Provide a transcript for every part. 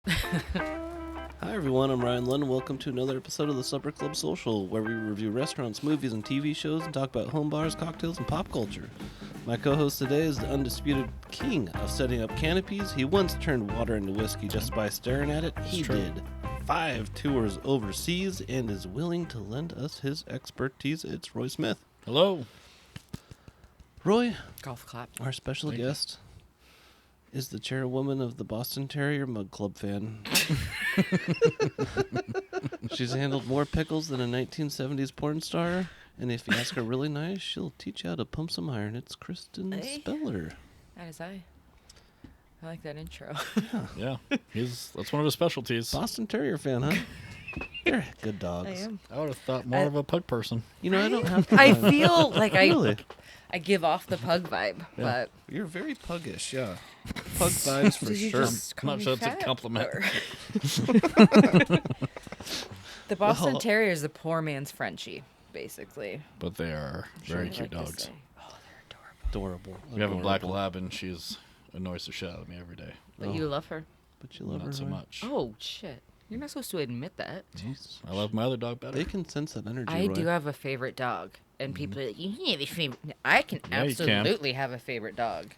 Hi everyone, I'm Ryan Lund. Welcome to another episode of the Supper Club Social, where we review restaurants, movies, and TV shows and talk about home bars, cocktails, and pop culture. My co-host today is the undisputed king of setting up canopies. He once turned water into whiskey just by staring at it. He did 5 tours overseas and is willing to lend us his expertise. It's Roy Smith. Hello. Roy, golf clap. our special guest, is the chairwoman of the Boston Terrier Mug Club fan. She's handled more pickles than a 1970s porn star, and if you ask her really nice, she'll teach you how to pump some iron. It's Kristen Speller. That is I like that intro. Yeah, that's one of his specialties. Boston Terrier fan, huh? They're good dogs. I am. I would have thought more of a pug person. You know, I don't have to. I feel like Really? I give off the pug vibe, but You're very puggish, yeah. Pug vibes for did you sure. just call I'm not me sure that's a fat, compliment. or- The Boston Well- Terrier is the poor man's Frenchie, basically. But they are very cute Like to dogs. say. Oh, they're adorable. Adorable. We have a black Adorable. lab, and she annoys the shit out of me every day. But Oh. you love her. But you love her, Not so Roy? much. Oh shit! You're not supposed to admit that. Jeez. I love my other dog better. They can sense that energy, I Roy. do have a favorite dog, and people are like, "You have a favorite." I can Yeah, you can. absolutely have a favorite dog.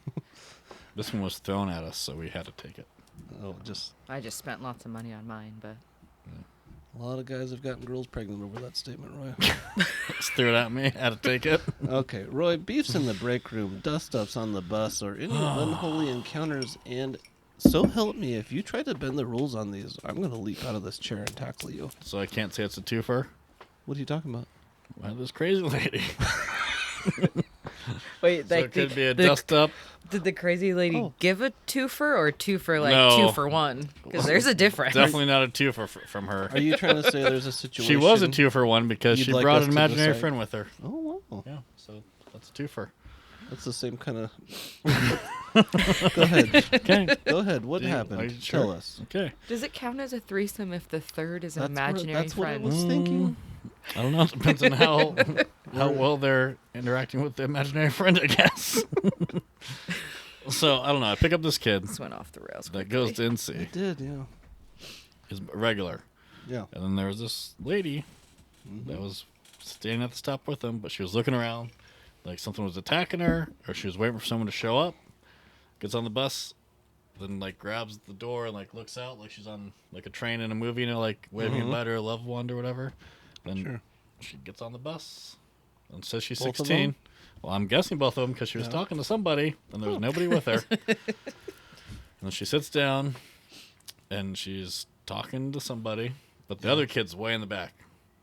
This one was thrown at us, so we had to take it. Oh, just I just spent lots of money on mine, but a lot of guys have gotten girls pregnant over that statement, Roy. Just threw it at me. Had to take it. Okay, Roy, beefs in the break room, dust-ups on the bus, or any unholy encounters, and so help me, if you try to bend the rules on these, I'm going to leap out of this chair and tackle you. So I can't say it's a twofer. What are you talking about? Well, this crazy lady. wait, So it could be a dust up. Did the crazy lady Oh. give a twofer or twofer like No. 2 for 1? Because there's a difference. Definitely not a twofer from her. Are you trying to say there's a situation? She was a two-for one because you'd she like brought us an to imaginary decide? friend with her. Oh, wow. Yeah, so that's a twofer. That's the same kind of... Go ahead. Okay. Go ahead. What Are happened? you Tell sure? us. Okay. Does it count as a threesome if the third is an imaginary that's friend? what I was thinking. I don't know. It depends on how well they're interacting with the imaginary friend, I guess. So, I don't know. I pick up this kid This went off the rails. that goes to I NC. did, yeah. Is regular. Yeah. And then there was this lady that was standing at the stop with him, but she was looking around like something was attacking her or she was waiting for someone to show up. Gets on the bus, then like grabs the door and like looks out like she's on like a train in a movie, you know, like waving goodbye to her loved one or whatever. Then Sure. she gets on the bus and says she's Both of 16. them? Well, I'm guessing both of them because she was Yeah. talking to somebody and there was nobody with her. And she sits down and she's talking to somebody, but the other kid's way in the back.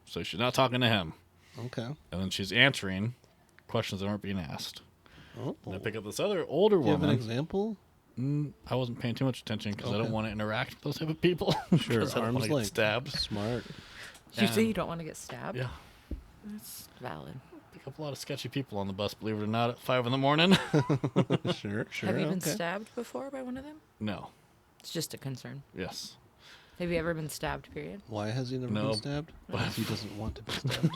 So she's not talking to him. Okay. And then she's answering questions that aren't being asked. Oh. And I pick up this other older Do you have an woman. example? I wasn't paying too much attention because I Okay. don't want to interact with those type of people. Sure, 'Cause I don't arm's want to get length. stabbed. Smart. You say And- you don't want to get stabbed? Yeah. That's valid. Pick up a lot of sketchy people on the bus, believe it or not, at 5 in the morning. Sure. Have you been okay. stabbed before by one of them? No. It's just a concern. Yes. Have you ever been stabbed, period? Why has he never No. been stabbed? Because he doesn't want to be stabbed.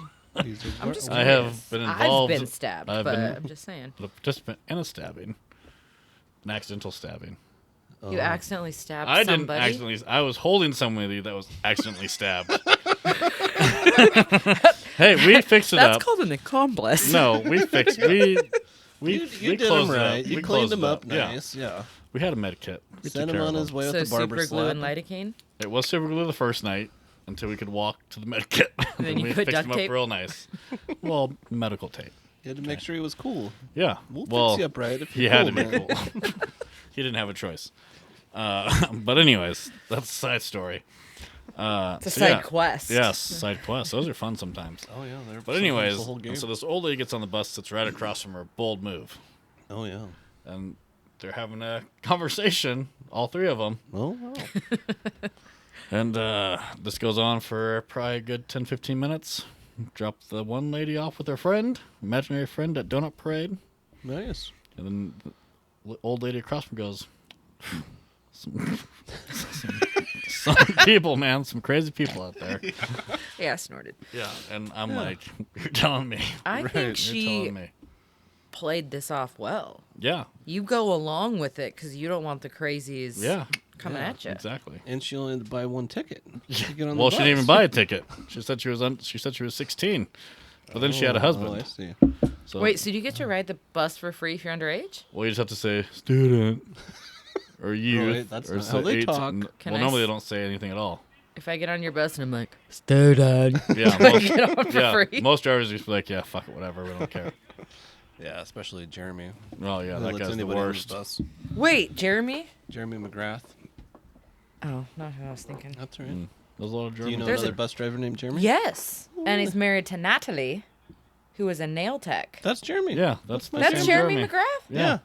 He's a I'm just I curious. have been involved- I've been stabbed, I've but been- I'm just saying. A participant in a stabbing. An accidental stabbing. You accidentally stabbed I didn't somebody? accidentally. I was holding somebody that was accidentally stabbed. Hey, we fixed it That's up. called an accomplice. No, we fixed. We You did did him closed it right. up. You We cleaned closed him it up Yeah. nice. Yeah. We had a med kit. We Sent took him care on of his way So with the barber super glue slap. and lidocaine? It was super glue the first night until we could walk to the med kit. then you we put fixed duct him up tape? real nice. Well, medical tape. You had to make sure he was cool. Yeah. We'll well, fix you up right if he you're had cool, to be man. cool. He didn't have a choice. But anyways, that's a side story. It's a so side yeah. quest. Yes, side quests. Those are fun sometimes. Oh yeah, they're But sometimes anyways, the whole game. so this old lady gets on the bus, sits right across from her. Bold move. Oh yeah. And they're having a conversation, all three of them. Oh wow. And this goes on for probably a good 10, 15 minutes. Drop the one lady off with her friend, imaginary friend at Donut Parade. Nice. And then the old lady across from goes, some people, man, some crazy people out there. Yeah, I snorted. Yeah, and I'm like, you're telling me. I Right, think you're she telling me. played this off well. Yeah, You go along with it because you don't want the crazies yeah. coming Yeah, at you. Exactly. And she only had to buy one ticket to get on the Well, bus. she didn't even buy a ticket. She said she was 16, but then she had a husband. Oh, I see. So, Wait, so do you get to ride the bus for free if you're underage? well, you just have to say student or youth. Right, that's or not say how they 18. talk. Can Well, I normally s- they don't say anything at all. If I get on your bus and I'm like, student, Yeah, I most, get on for yeah, free. most drivers just be like, yeah, fuck it, whatever, we don't care. Yeah, especially Jeremy. Oh yeah, Who that lets guy's the anybody on worst. bus. Wait, Jeremy? Jeremy McGrath. Oh, not who I was thinking. That's right. There's a lot of Do you Germans. know There's another a- bus driver named Jeremy? Yes, and he's married to Natalie, who is a nail tech. That's Jeremy. Yeah, that's my That's same Jeremy McGrath? Yeah.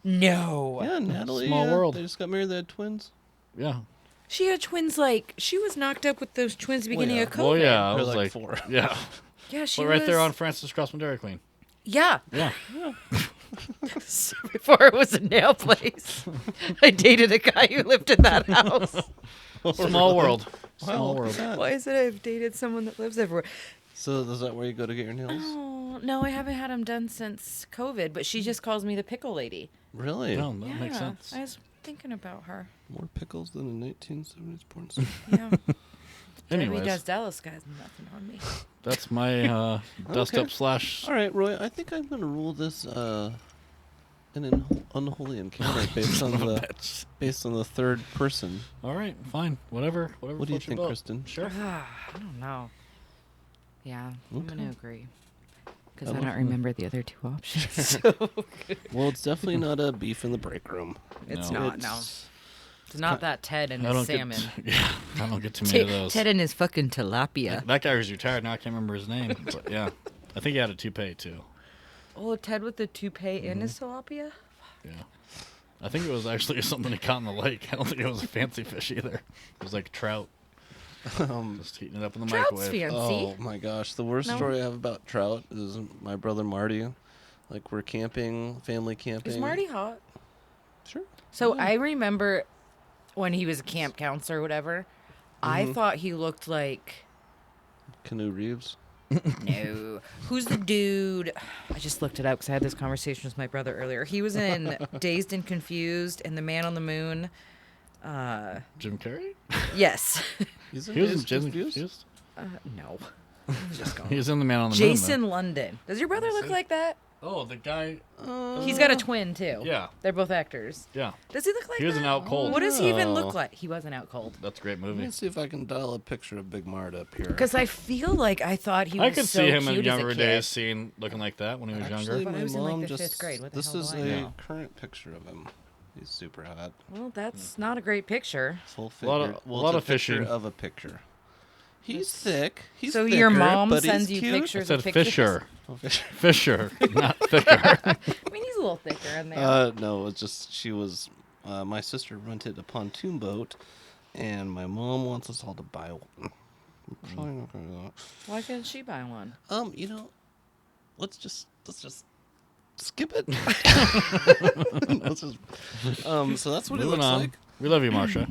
No. Yeah, Natalie. Small world. They just got married. They had twins. Yeah. She had twins like, she was knocked up with those twins beginning yeah. of COVID. Well, yeah, I They're was like like, 4. yeah. Yeah, she But was. right there on Francis Crossman Dairy Queen. Yeah. Yeah. Before it was a nail place. I dated a guy who lived in that house. Small world. Wow, Small look at world. that. Why is it I've dated someone that lives everywhere? So is that where you go to get your nails? Oh, no, I haven't had them done since COVID, but she just calls me the pickle lady. Really? No, that makes sense. I was thinking about her. More pickles than a 1970s porn star. Yeah. Debbie Anyways, does Dallas guys nothing on me. that's my dust Okay. up slash. All right, Roy. I think I'm going to rule this an unholy encounter based on the third person. All right, fine, whatever. What do you floats your think, boat. Kristen? Sure. I don't know. Yeah, I'm Okay. going to agree. Because I I love don't them. remember the other two options. Well, it's definitely not a beef in the break room. It's No. not, no. It's not that Ted and I his don't salmon. get. Yeah, I don't get too many of those. Ted and his fucking tilapia. That guy was retired now. I can't remember his name. But yeah, I think he had a toupee too. Oh, Ted with the toupee and his tilapia? Yeah. I think it was actually something he caught in the lake. I don't think it was a fancy fish either. It was like trout. Just heating it up in the Trout's microwave. fancy. Oh my gosh, the worst No. story I have about trout is my brother Marty. Like we're camping, family camping. Is Marty hot? Sure. So I remember when he was a camp counselor or whatever, I thought he looked like... Canoe Reeves. No. Who's the dude? I just looked it up because I had this conversation with my brother earlier. He was in Dazed and Confused and The Man on the Moon. Jim Carrey? Yes. He's in He was in Dazed Jim and Confused? Confused? No. I'm just going. He was in The Man on the Moon. Jason London. Does your brother look like that? Oh, the guy. He's got a twin too. Yeah. They're both actors. Yeah. Does he look like He was that? an out cold. What does he even Oh. look like? He wasn't out cold. That's a great Let movie. me see if I can dial a picture of Big Mart up here. Because I feel like I thought he was I could so see him cute in as a younger kid. days seeing looking like that when he was Actually, younger. But I my was in, like, mom the just. fifth grade. What the This hell is do I a know? current picture of him. He's super hot. Well, that's not a great picture. Full A lot figure. of- Well, a lot it's of a picture fishing. of a picture. He's thick. He's So thicker, your mom but sends he's you cute. I pictures said of pictures? Fisher. Oh, Fisher. Fisher, not thicker. I mean, he's a little thicker in there. No, it's just she was. My sister rented a pontoon boat, and my mom wants us all to buy one. I'm probably not gonna do that. Why couldn't she buy one? You know, let's just skip it. Let's just, so that's what it Moving looks on. like. We love you, Marcia.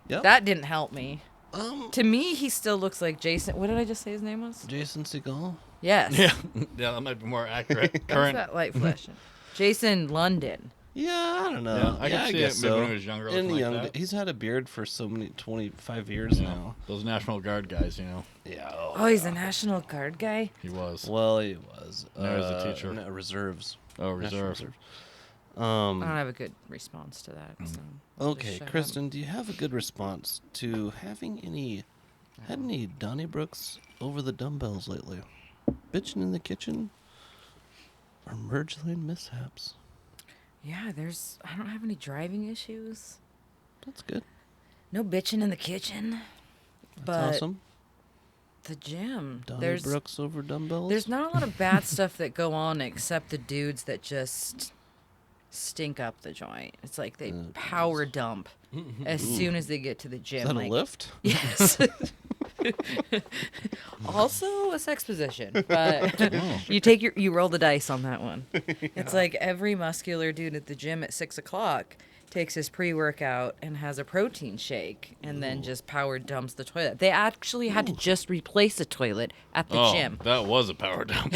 Yep. That didn't help me. Um, To me, he still looks like Jason. What did I just say his name was? Jason Segel. Yes. Yeah, yeah, that might be more accurate. What's Current. that light flash? Jason London. Yeah, I don't know. Yeah, I can see guess it maybe so. when he was younger. In looking the like young, that. he's had a beard for so many 25 years Yeah, now. those National Guard guys, you know, Yeah. Oh, he's a National Guard guy? he was. Well, he was. Now he's a teacher. No, reserves. Oh, National reserve. I don't have a good response to that. So I'll just Okay, shut up. Kristen, do you have a good response to having had any Donnybrooks over the dumbbells lately? Bitching in the kitchen? Or merge lane mishaps? Yeah, I don't have any driving issues. That's good. No bitching in the kitchen. That's But awesome. the gym, there's Donnybrooks over dumbbells? there's not a lot of bad stuff that go on except the dudes that just stink up the joint. It's like they power dump as soon as they get to the gym. Is that like, a lift? Yes. Also a sex position, but you roll the dice on that one. It's like every muscular dude at the gym at 6 o'clock takes his pre-workout and has a protein shake and then just power dumps the toilet. They actually had to just replace a toilet at the gym. That was a power dump.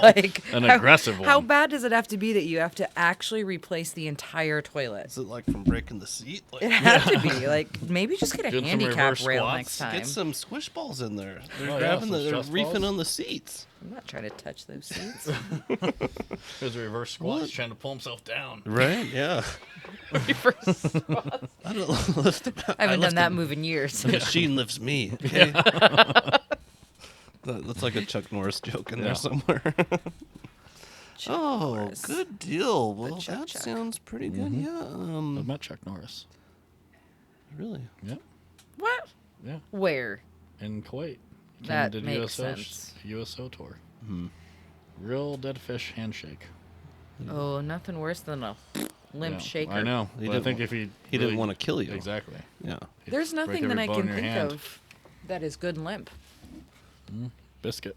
Like An aggressive one. How bad does it have to be that you have to actually replace the entire toilet? Is it like from breaking the seat? Like, It had to be. Like, maybe just get a Doing some handicap reverse rail squats. next time. get some squish balls in there. They're Oh, yeah, grabbing some they're stress reefing balls. on the seats. I'm not trying to touch those seats. There's a reverse squat. He's trying to pull himself down. Right? Yeah. Reverse squats. I don't lift him out. I haven't done lift that him. move in years. The machine lifts me. Okay. That's like a Chuck Norris joke in there somewhere. Norris. Good deal. Well, Chuck that Chuck. sounds pretty good. Yeah. I've met Chuck Norris. Really. Yeah. What? Yeah. Where? In Kuwait. He That did makes USO, sense. USO tour. Real dead fish handshake. Oh, nothing worse than a limp Yeah, shaker. I know. He But I didn't think wa- if he didn't want to kill you. Exactly. Yeah. There's Break nothing every that I bone can in your think hand. of that is good limp. Biscuit.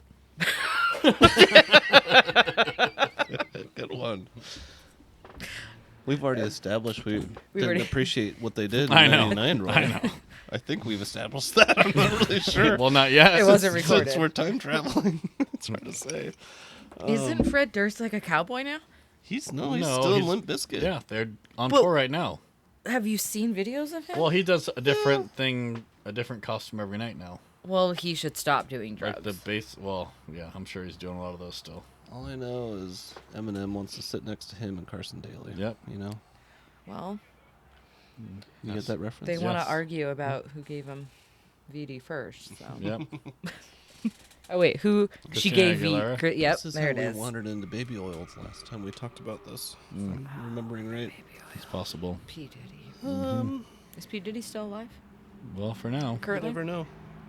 Good one. We've already established we didn't already- appreciate what they did in I know. 99, right? I know. I think we've established that. I'm not really sure. Well, not yet. It wasn't Since recorded. we're time traveling. It's hard to say. Isn't Fred Durst like a cowboy now? He's No, still in he's- Limp Bizkit. Yeah, they're on Well- tour right now. Have you seen videos of him? Well, he does a different thing, a different costume every night now. Well, he should stop doing drugs. Like the bass. Well, yeah, I'm sure he's doing a lot of those still. All I know is Eminem wants to sit next to him and Carson Daly. Yep. You know? Well, You get that reference? they want Yes. to argue about who gave him VD first. So. Yep. Oh wait, who she Christina gave Aguilera? V? Yep, This is there how it we is. wandered into baby oils last time we talked about this. If I'm remembering right. It's possible. P Diddy. Um, Is P Diddy still alive? Well, for now. you Currently, never know.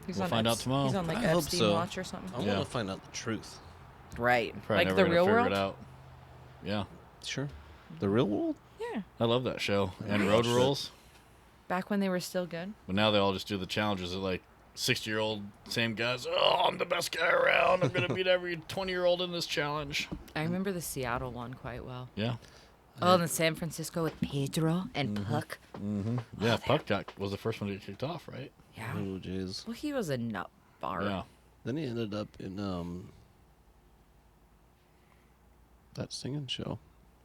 he's We'll on find out tomorrow. He's on like I hope Epstein so. Watch or something. I Yeah. want to find out the truth. Right, Probably like never the gonna real figure world. it out. Yeah. Sure. The real world? Yeah, I love that show. And I Road watched it. Rules. back when they were still good. But now they all just do the challenges. They're like 60-year-old, same guys. Oh, I'm the best guy around. I'm going to beat every 20-year-old in this challenge. I remember the Seattle one quite well. Yeah. Oh, and then San Francisco with Pedro and Puck. Yeah, Puck was the first one to get kicked off, right? Yeah. Oh, jeez. Well, he was a nut bar. Yeah. Then he ended up in that singing show.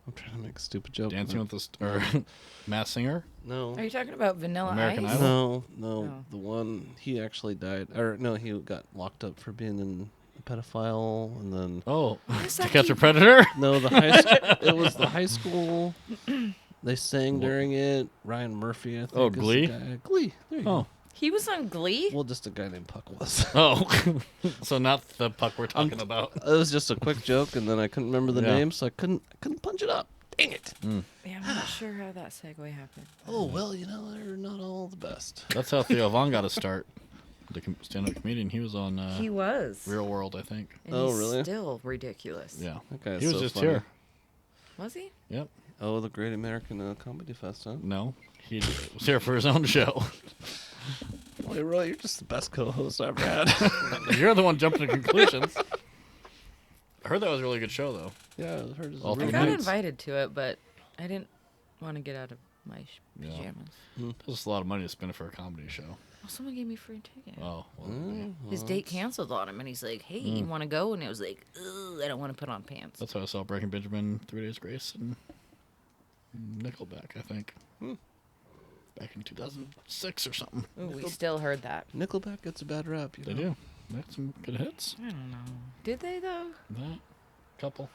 I'm trying to make a stupid joke. Dancing with the Masked Singer. No. Are you talking about Vanilla American Ice? Idol? No, Oh. the one he actually died, or no, he got locked up for being a pedophile, and then Oh, does To that Catch a keep- Predator? no, it was the high school. They sang during it. Ryan Murphy, I think. Oh, is the Glee? guy. Glee. There you Oh. He was on Glee? go. Well, just a guy named Puck was. Oh. So not the Puck we're talking about. It was just a quick joke, and then I couldn't remember the Yeah. name, so I couldn't punch it up. Dang it! Yeah, I'm not sure how that segue happened. Oh well, they're not all the best. That's how Theo Von got to start. The stand-up comedian. He was on He was. Real World, I think. And Oh, he's really? Still ridiculous. Yeah. That guy's He was so just funny. here. Was he? Yep. Oh, the Great American Comedy Fest, huh? No. He was here for his own show. Boy, Roy, you're just the best co-host I've ever had. You're the one jumping to conclusions. I heard that was a really good show, though. Yeah, I heard his All I three got nights. invited to it, but I didn't want to get out of my Yeah. pajamas. There's a lot of money to spend for a comedy show. Well, someone gave me a free ticket. Oh, well, His date canceled on him, and he's like, "Hey, you want to go?" And it was like, "Ugh, I don't want to put on pants." that's how I saw Breaking Benjamin, 3 Days Grace, and Nickelback, I think. Back in 2006 or something. Ooh, we still heard that. Nickelback gets a bad rap. You They know? do. They had some good hits. I don't know. Did they though? That couple.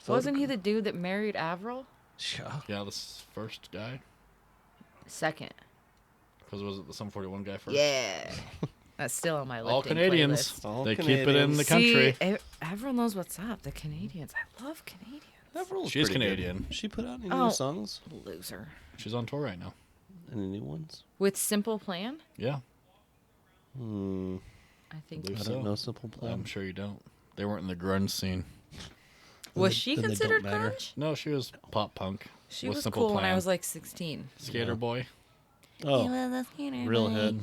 Wasn't he the dude that married Avril? Yeah. Yeah, this first guy. Second. Because was it the Sum 41 guy first? Yeah. That's still on my All lifting Canadians. playlist. All They keep it in the See, country. Avril knows what's up. The Canadians. I love Canadians. Avril's She's pretty good. Canadian. She put out any Oh. new songs? Loser. She's on tour right now. Any new ones? With Simple Plan? Yeah, I think. believe I so. don't know. Simple Plan. I'm sure you don't. They weren't in the grunge scene. Was Then she they don't considered matter. grunge? No, she was pop punk. She with was Simple cool when I Plan. was like 16. Skater Boy. Oh, real hit.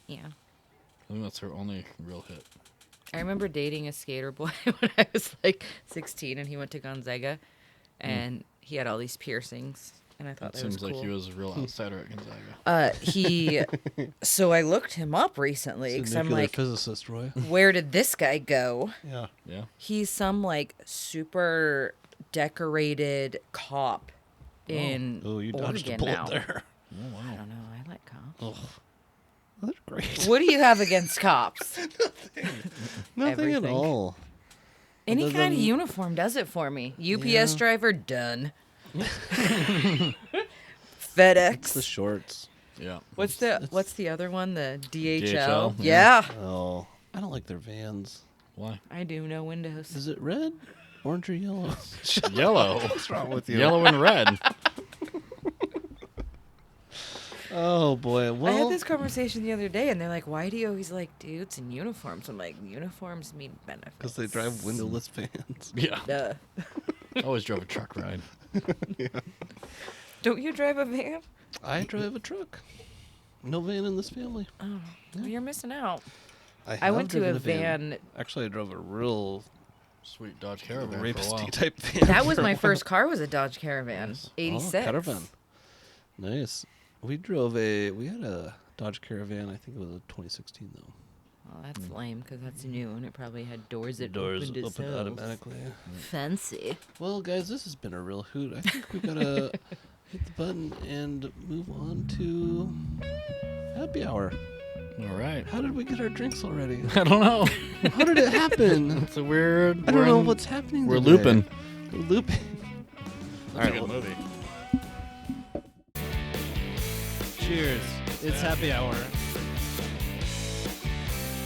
Yeah. I think that's her only real hit. I remember dating a skater boy when I was like 16, and he went to Gonzaga, and he had all these piercings and I thought It that was seems cool. like he was a real outsider at Gonzaga. So I looked him up recently He's because a I'm nuclear like, physicist, Roy. where did this guy go? Yeah. Yeah. He's some like super decorated cop in Oh, you dodged a Oregon bullet now. there. Oh, I wow. don't know. I like cops. Oh, that's great. What do you have against cops? Nothing Everything. at all. Any Other kind of than- uniform does it for me. UPS Yeah. driver, done. FedEx. It's the shorts. Yeah. What's the other one? The DHL? DHL, Yeah. Oh, I don't like their vans. Why? I do, no windows. Is it red, orange, or yellow? Yellow. What's wrong with you? Yellow and red. Oh boy. I Well, had this conversation the other day, and they're like, "Why do you always like dudes in uniforms?" I'm like, "Uniforms mean benefits." because they drive windowless vans. Yeah. Duh. Always drove a truck ride. Don't you drive a van? I drive a truck. No van in this family. Oh, well, you're missing out. I have went to driven a van. Actually, I drove a real Sweet Dodge Caravan for a while. rapesty type van. That was for a my while. first car. Was a Dodge Caravan, Nice. 86. Oh, Caravan. Nice. We had a Dodge Caravan. I think it was a 2016 though. Well, that's lame because that's new, and it probably had doors that Doors opened open itself. automatically. Fancy. Well, guys, this has been a real hoot. I think we gotta hit the button and move on to happy hour. All right. How did we get our drinks already? I don't know. How did it happen? It's a weird. I don't know what's happening. We're today. looping. We're looping. That's All right, a good well- movie. Cheers. It's happy hour.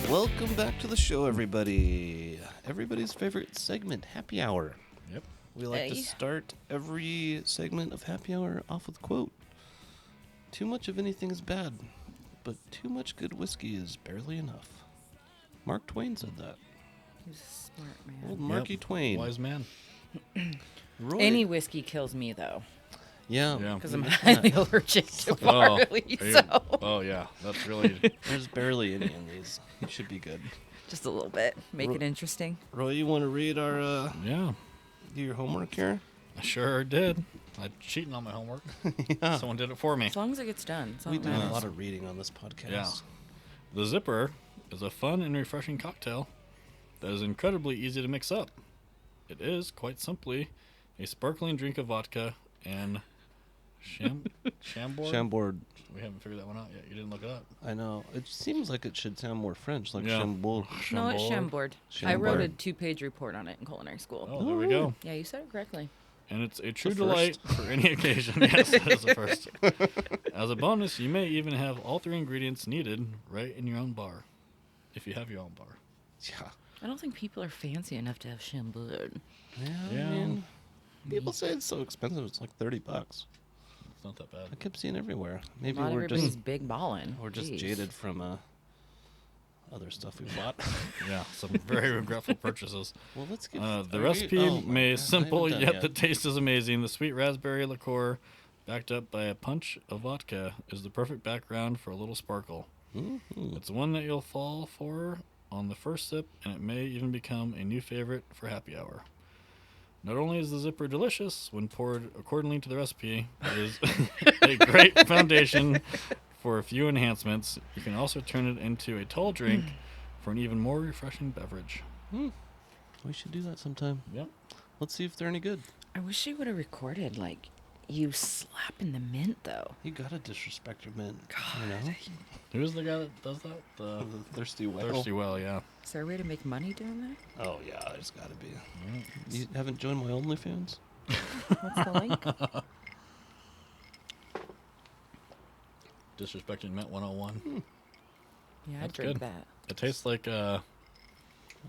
Welcome back to the show, everybody. Everybody's favorite segment, happy hour. Yep. We like to Hey. start every segment of happy hour off with a quote. Too much of anything is bad, but too much good whiskey is barely enough. Mark Twain said that. He's a smart man. Old Marky Yep. Twain. Wise man. Roy. Any whiskey kills me though, Yeah. Yeah. because I'm highly allergic to Oh, barley. are you- So oh yeah. That's really. There's barely any in these. You should be good. just a little bit, make it interesting. Roy, you want to read our Yeah. do your homework here? I sure did. I'm cheating on my homework. Yeah. Someone did it for me. As long as it gets done. It's all We that do a matters. lot of reading on this podcast. Yeah. The Zipper is a fun and refreshing cocktail that is incredibly easy to mix up. It is, quite simply, a sparkling drink of vodka and Chambord? Chambord. We haven't figured that one out yet. You didn't look it up. I know. It seems like it should sound more French, like Yeah. Chambord. No, it's Chambord. I wrote a Chambord. 2-page report on it in culinary school. Oh, there we go. Yeah, you said it correctly. And it's a true The delight for any occasion. Yes, it is the first. As a bonus, you may even have all 3 ingredients needed right in your own bar, if you have your own bar. Yeah. I don't think people are fancy enough to have Chambord. Yeah. I mean, people say it's so expensive. It's like $30. It's not that bad. I kept seeing everywhere. Maybe Not we're everybody's just big ballin'. just Jeez. jaded from other stuff we bought. Yeah, some very regretful purchases. Well, let's get The are recipe we- oh my may God, simple, I haven't done yet the taste is amazing. The sweet raspberry liqueur, backed up by a punch of vodka, is the perfect background for a little sparkle. Mhm. It's one that you'll fall for on the first sip, and it may even become a new favorite for happy hour. Not only is the Zipper delicious when poured accordingly to the recipe, it is a great foundation for a few enhancements. You can also turn it into a tall drink for an even more refreshing beverage. We should do that sometime. Yep. Let's see if they're any good. I wish you would have recorded, like, you slapping the mint, though. You gotta disrespect your men. You know? Who's the guy that does that? The The thirsty well. Thirsty Well, yeah. Is there a way to make money doing that? Oh yeah, there's gotta be. You haven't joined my OnlyFans? What's the link? Disrespecting Mint 101. Yeah, I'd That's drink good. that. It tastes like, Good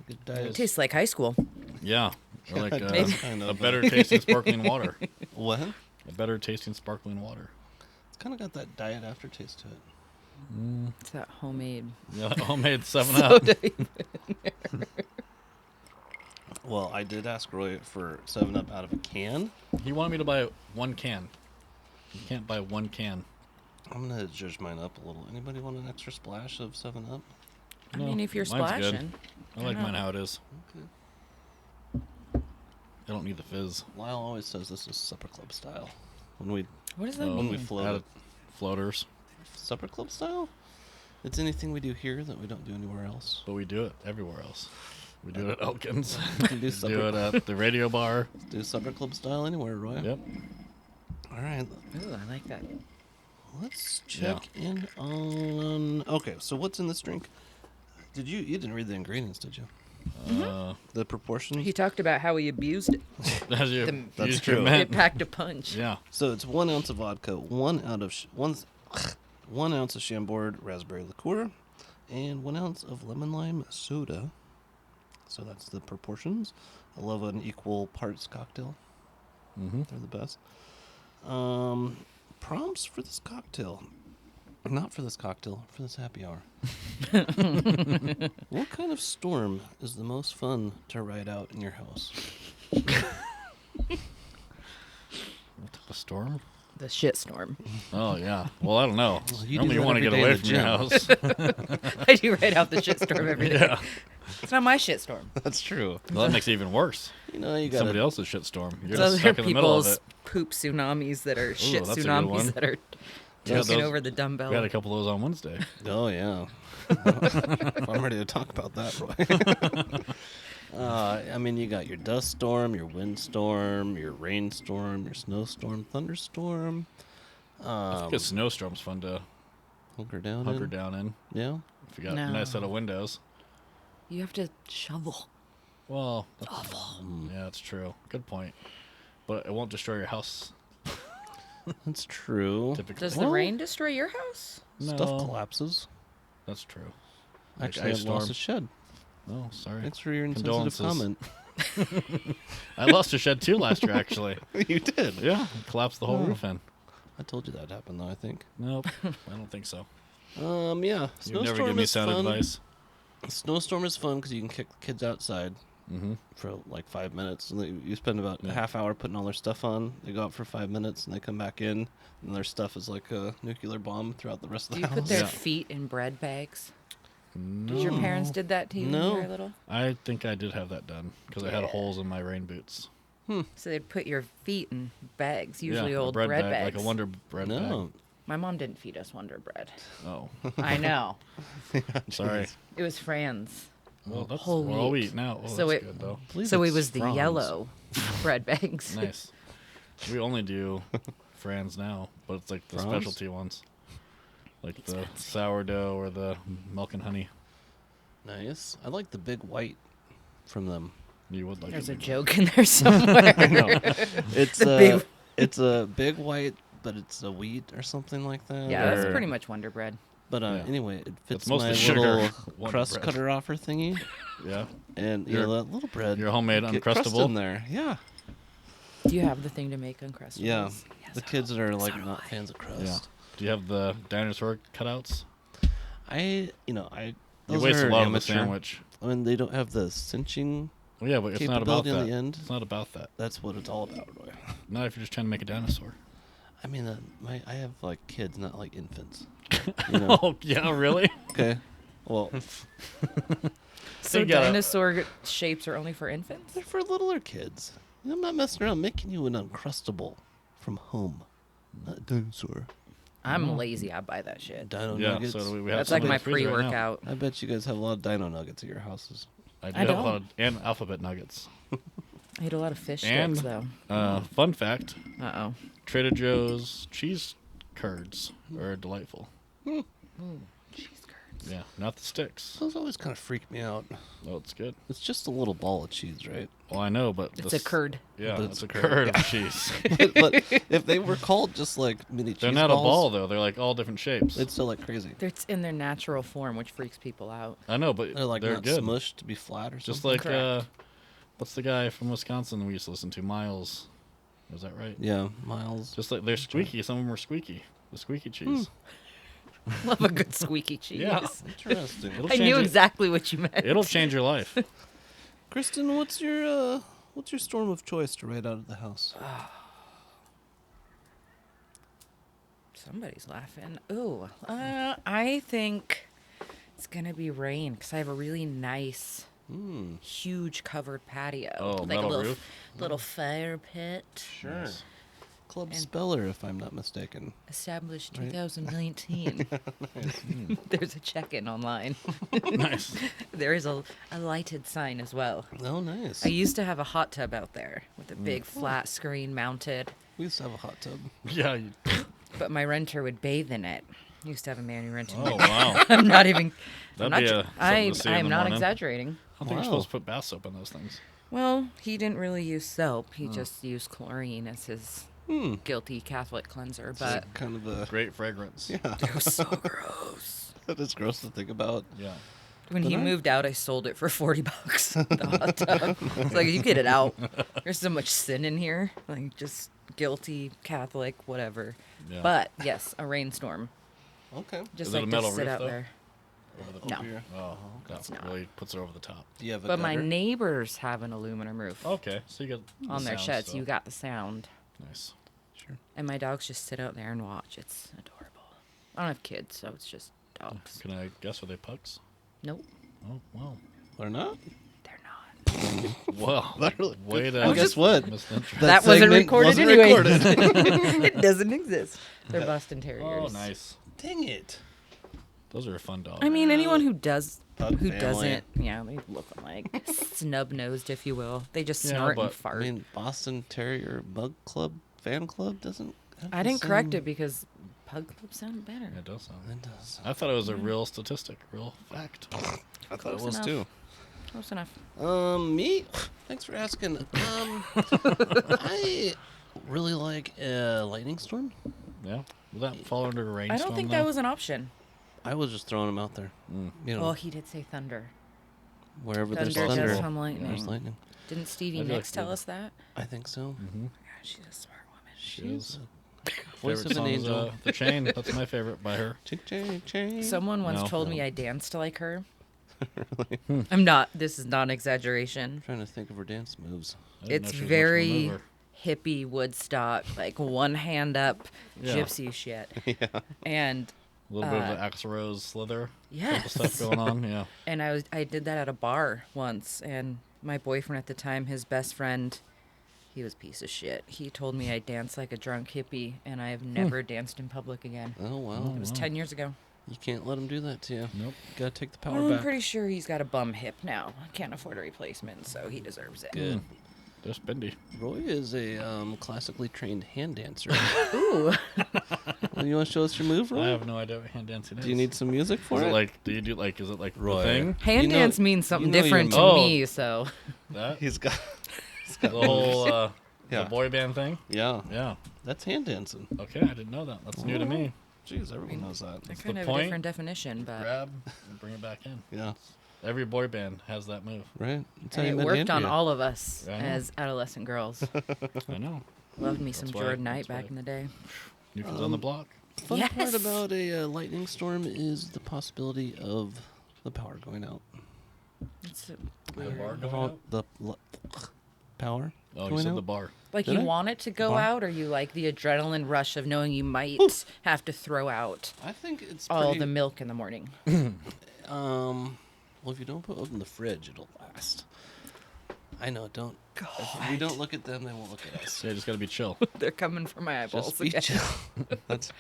It diet. tastes like high school. yeah, or like Maybe. Kind a of, better tasting sparkling water. What? A better tasting sparkling water. It's kind of got that diet aftertaste to it. It's that homemade. Yeah, homemade 7-Up. Well, I did ask Roy for 7-Up out of a can. He wanted me to buy one can. You can't buy one can. I'm gonna judge mine up a little. Anybody want an extra splash of 7-Up? I No, mean, if you're mine's good. splashing. I like know. mine how it is. Okay. I don't need the fizz. Lyle always says this is supper club style. What does that Oh, when we mean? float Added it. floaters, Supper club style? It's anything we do here that we don't do anywhere else. but we do it everywhere else. We do it at Elkins. We can do We supper, do it at the radio bar. do supper club style anywhere, Roy. Yep. All right. Ooh, I like that. Let's check in on. Okay, so what's in this drink? You didn't read the ingredients, did you? The proportions. He talked about how he abused it. That's That's used true. your It mint. packed a punch. Yeah. So it's 1 ounce of vodka, 1 ounce of Chambord raspberry liqueur, and 1 ounce of lemon lime soda. So that's the proportions. I love an equal parts cocktail. Mm-hmm. They're the best. Prompts for this cocktail. Not for this cocktail, for this happy hour. What kind of storm is the most fun to ride out in your house? What type of storm? The shit storm. Oh yeah. Well, I don't know. Well, you do Normally, you that want to every get day away in from the your gym. house. I do ride out the shit storm every day. Yeah. It's not my shit storm. That's true. Well, that makes it even worse. You know, you Somebody gotta. else's shit storm. You're It's just other stuck in the middle of people's it. poop tsunamis that are shit that's a good one. tsunamis that are Yeah, taking those- over the dumbbell. We had a couple of those on Wednesday. Oh yeah. I'm ready to talk about that, Roy. I mean, you got your dust storm, your wind storm, your rainstorm, your snowstorm, thunderstorm. I think a snowstorm's fun to Hunker down. hunker in. down in. Yeah. If you got No. a nice set of windows. You have to shovel. Well, yeah, that's true. Good point. But it won't destroy your house That's true. typically. Does the Well- rain destroy your house? No, Stuff collapses. that's true. Like Actually, ice I lost storm. a shed. Oh, sorry. Thanks for your insensitive Condolences. comment. I lost a shed too last year, actually. You did. Yeah, collapsed the whole Oh. roof in. I told you that happened, though. I think. Nope, I don't think so. Yeah. You never Snowstorm give me is sound fun. advice. Snowstorm is fun because you can kick the kids outside Mm-hmm. for like 5 minutes, and you spend about a Yeah. half hour putting all their stuff on. They go out for 5 minutes, and they come back in, and their stuff is like a nuclear bomb throughout the rest of Do the you put house. their Yeah. feet in bread bags? No. Did your parents did that to you when No. you were little? I think I did have that done because I had Yeah. holes in my rain boots. So they'd put your feet in bags, Yeah, usually a old bread bread bag, bags. like a Wonder Bread No. My mom didn't feed us Wonder Bread. bag. Oh, I know. sorry. It was Fran's. Well, that's Whole we're all wheat. eat now. Oh, So that's it- good though. I believe So it it's was the Franz. yellow bread bags. Nice. We only do Fran's now, but it's like the Franz? specialty ones, like the sourdough or the milk and honey. Nice. I like the big white from them. You would like. There's it a big. joke in there somewhere. It's The a big- it's a big white, but it's a wheat or something like that. Yeah, that's or- pretty much Wonder Bread. But Yeah. anyway, it fits It's mostly my sugar, little Wonder crust Bread. cutter offer thingy, Yeah, and you Your- know that little bread. your homemade get crust in uncrustable. there. Yeah. Do you have the thing to make Uncrustables? Yeah. Yes, The I kids do. that are So like do not I. fans of crust. Yeah. Do you have the dinosaur cutouts? I You those waste a are lot of the amateur. sandwich. I mean, they don't have the cinching Well, yeah, but it's not about capability on that. the end. It's not about that. That's what it's all about, Roy. Not if you're just trying to make a dinosaur. I mean, I have like kids, not like infants. You know? Oh yeah, really? Okay. Well, So You gotta- dinosaur shapes are only for infants? they're for littler kids. I'm not messing around making you an Uncrustable from home. Not a dinosaur. I'm lazy. I buy that shit. Dino Yeah. nuggets. So do we have That's some like in my the freezer right now. pre-workout. I bet you guys have a lot of dino nuggets at your houses. I do I have a don't. lot of and alphabet nuggets. I ate a lot of fish And- sticks, though. Fun fact: Uh-oh. Trader Joe's cheese curds are delightful. Cheese curds. Yeah, not the sticks. Those always kind of freak me out. Oh, it's good. It's just a little ball of cheese, right? Well, I know, but It's a curd. Yeah, But it's it's a a curd. curd of cheese. But if they were called just like mini cheese They're not a balls, ball though. They're like all different shapes. they'd still like crazy. It's in their natural form, which freaks people out. I know, but They're like not good. smushed to be flat or Just something. like Correct. what's the guy from Wisconsin we used to listen to? Miles. Is that right? Yeah, Miles. Just like they're squeaky. Some of them are squeaky. The squeaky cheese. Love a good squeaky cheese. Yeah. Interesting. It'll I change knew it- exactly what you meant. It'll change your life. Kristen, what's your storm of choice to ride out of the house? Somebody's laughing. Ooh, I think it's gonna be rain because I have a really nice, huge covered patio. Oh, with metal a little, roof? little fire pit. Sure. Club Speller, if I'm not mistaken. Established Right. 2019. There's a check-in online. Nice. There is a lighted sign as well. Oh, nice. I used to have a hot tub out there with a big flat screen mounted, We used to have a hot tub. Yeah. but my renter would bathe in it. I used to have a man who rented Oh me. wow. I'm not even. That'd I'm be not. something to see in I'm the not morning. exaggerating. I don't think you're supposed to put bath soap in those things. Well, he didn't really use soap. He just used chlorine as his guilty Catholic cleanser. But It's kind of a... Great fragrance. Yeah, it was so gross. that is gross to think about. Yeah. When he moved out, I sold it for $40. The hot tub. It's like, you get it out. There's so much sin in here. Like, just guilty Catholic, whatever. Yeah. But yes, a rainstorm. Okay. Just Is it like a metal to sit roof, out though? there. Over the No. top here? Oh, that It's not. really puts it over the top. You have a But my gutter? neighbors have an aluminum roof Okay, so you got the on their sound sheds. still. You got the sound. Nice. Sure. And my dogs just sit out there and watch. It's adorable. I don't have kids, so it's just dogs. Can I guess, are they pugs? Nope, Oh, wow. Or not? they're not. Wow. That really- Way to Well, guess what? miss the intro. That wasn't segment recorded wasn't anyway. recorded. It doesn't exist. They're Boston Terriers. Oh, nice. Dang it. Those are a fun dog. I mean, anyone who does, Pug who family. doesn't, yeah, they look like snub-nosed, if you will. They just Yeah, snort and but- fart. I mean, Boston Terrier Bug Club fan club doesn't... have I the didn't correct same- it because Pug Club sounded better. Yeah, it does sound. It does. I thought it was a real statistic, real fact. I thought it Close was enough. too. Close enough. Me? Thanks for asking. I really like Lightning Storm. Yeah. Will that fall under a I rainstorm? don't think though? that was an option. I was just throwing them out there. You know, Well, he did say thunder. wherever there's Thunder thunder, does come lightning. there's lightning. Didn't Stevie I feel Nicks like tell the- us that? I think so. Mm-hmm. God, she's a smart woman. She is. Voice Favorite of an song is, angel. The Chain. That's my favorite by her. Ching, ching, ching. Someone once No. told me I danced like her. I'm not. This is not an exaggeration. I'm trying to think of her dance moves. I didn't know It's she was much of a very mover. hippie Woodstock, like one hand up, Yeah. gypsy shit. And A little bit of the Axl Rose Slither type of yes, stuff going on. Yeah. and I did that at a bar once, and my boyfriend at the time, his best friend, he was a piece of shit. He told me I danced like a drunk hippie, and I have never danced in public again. Oh, wow. It was 10 years ago. You can't let him do that to you. Nope. Gotta take the power Well, I'm back. pretty sure he's got a bum hip now. I can't afford a replacement, so he deserves it. Good. They're spendy. Roy is a classically trained hand dancer. Ooh. Well, you want to show us your move, Roy? I have no idea what hand dancing is. Do you need some music for Is it? it like? Do you do like? Is it like Roy. the thing? Hand You know- dance means something you know different to you're- me, so. That He's got... the whole Yeah. the boy band thing. Yeah, Yeah. that's hand dancing. Okay, I didn't know that. That's new to me. Jeez, everyone knows that. They're the kind of a point. different definition, but Grab and bring it back in. Yeah, Every boy band has that move. right? That's how and you it met worked on Andrea. all of us I know. as adolescent girls. I know. Loved me some That's why- Jordan Knight that's back why- in the day. New kids on the block. Fun part Yes. about a lightning storm is the possibility of the power going out. It's The weird. bar going All- out? The power Oh, you going said out? the bar. Like Did you I? want it to go Bar? out, or you like the adrenaline rush of knowing you might have to throw out I think it's all pretty, the milk in the morning. Well, if you don't put it in the fridge, it'll last. I know. Don't. If we don't look at them, they won't look at us. So you just gotta be chill. They're coming for my eyeballs Just be again. chill. That's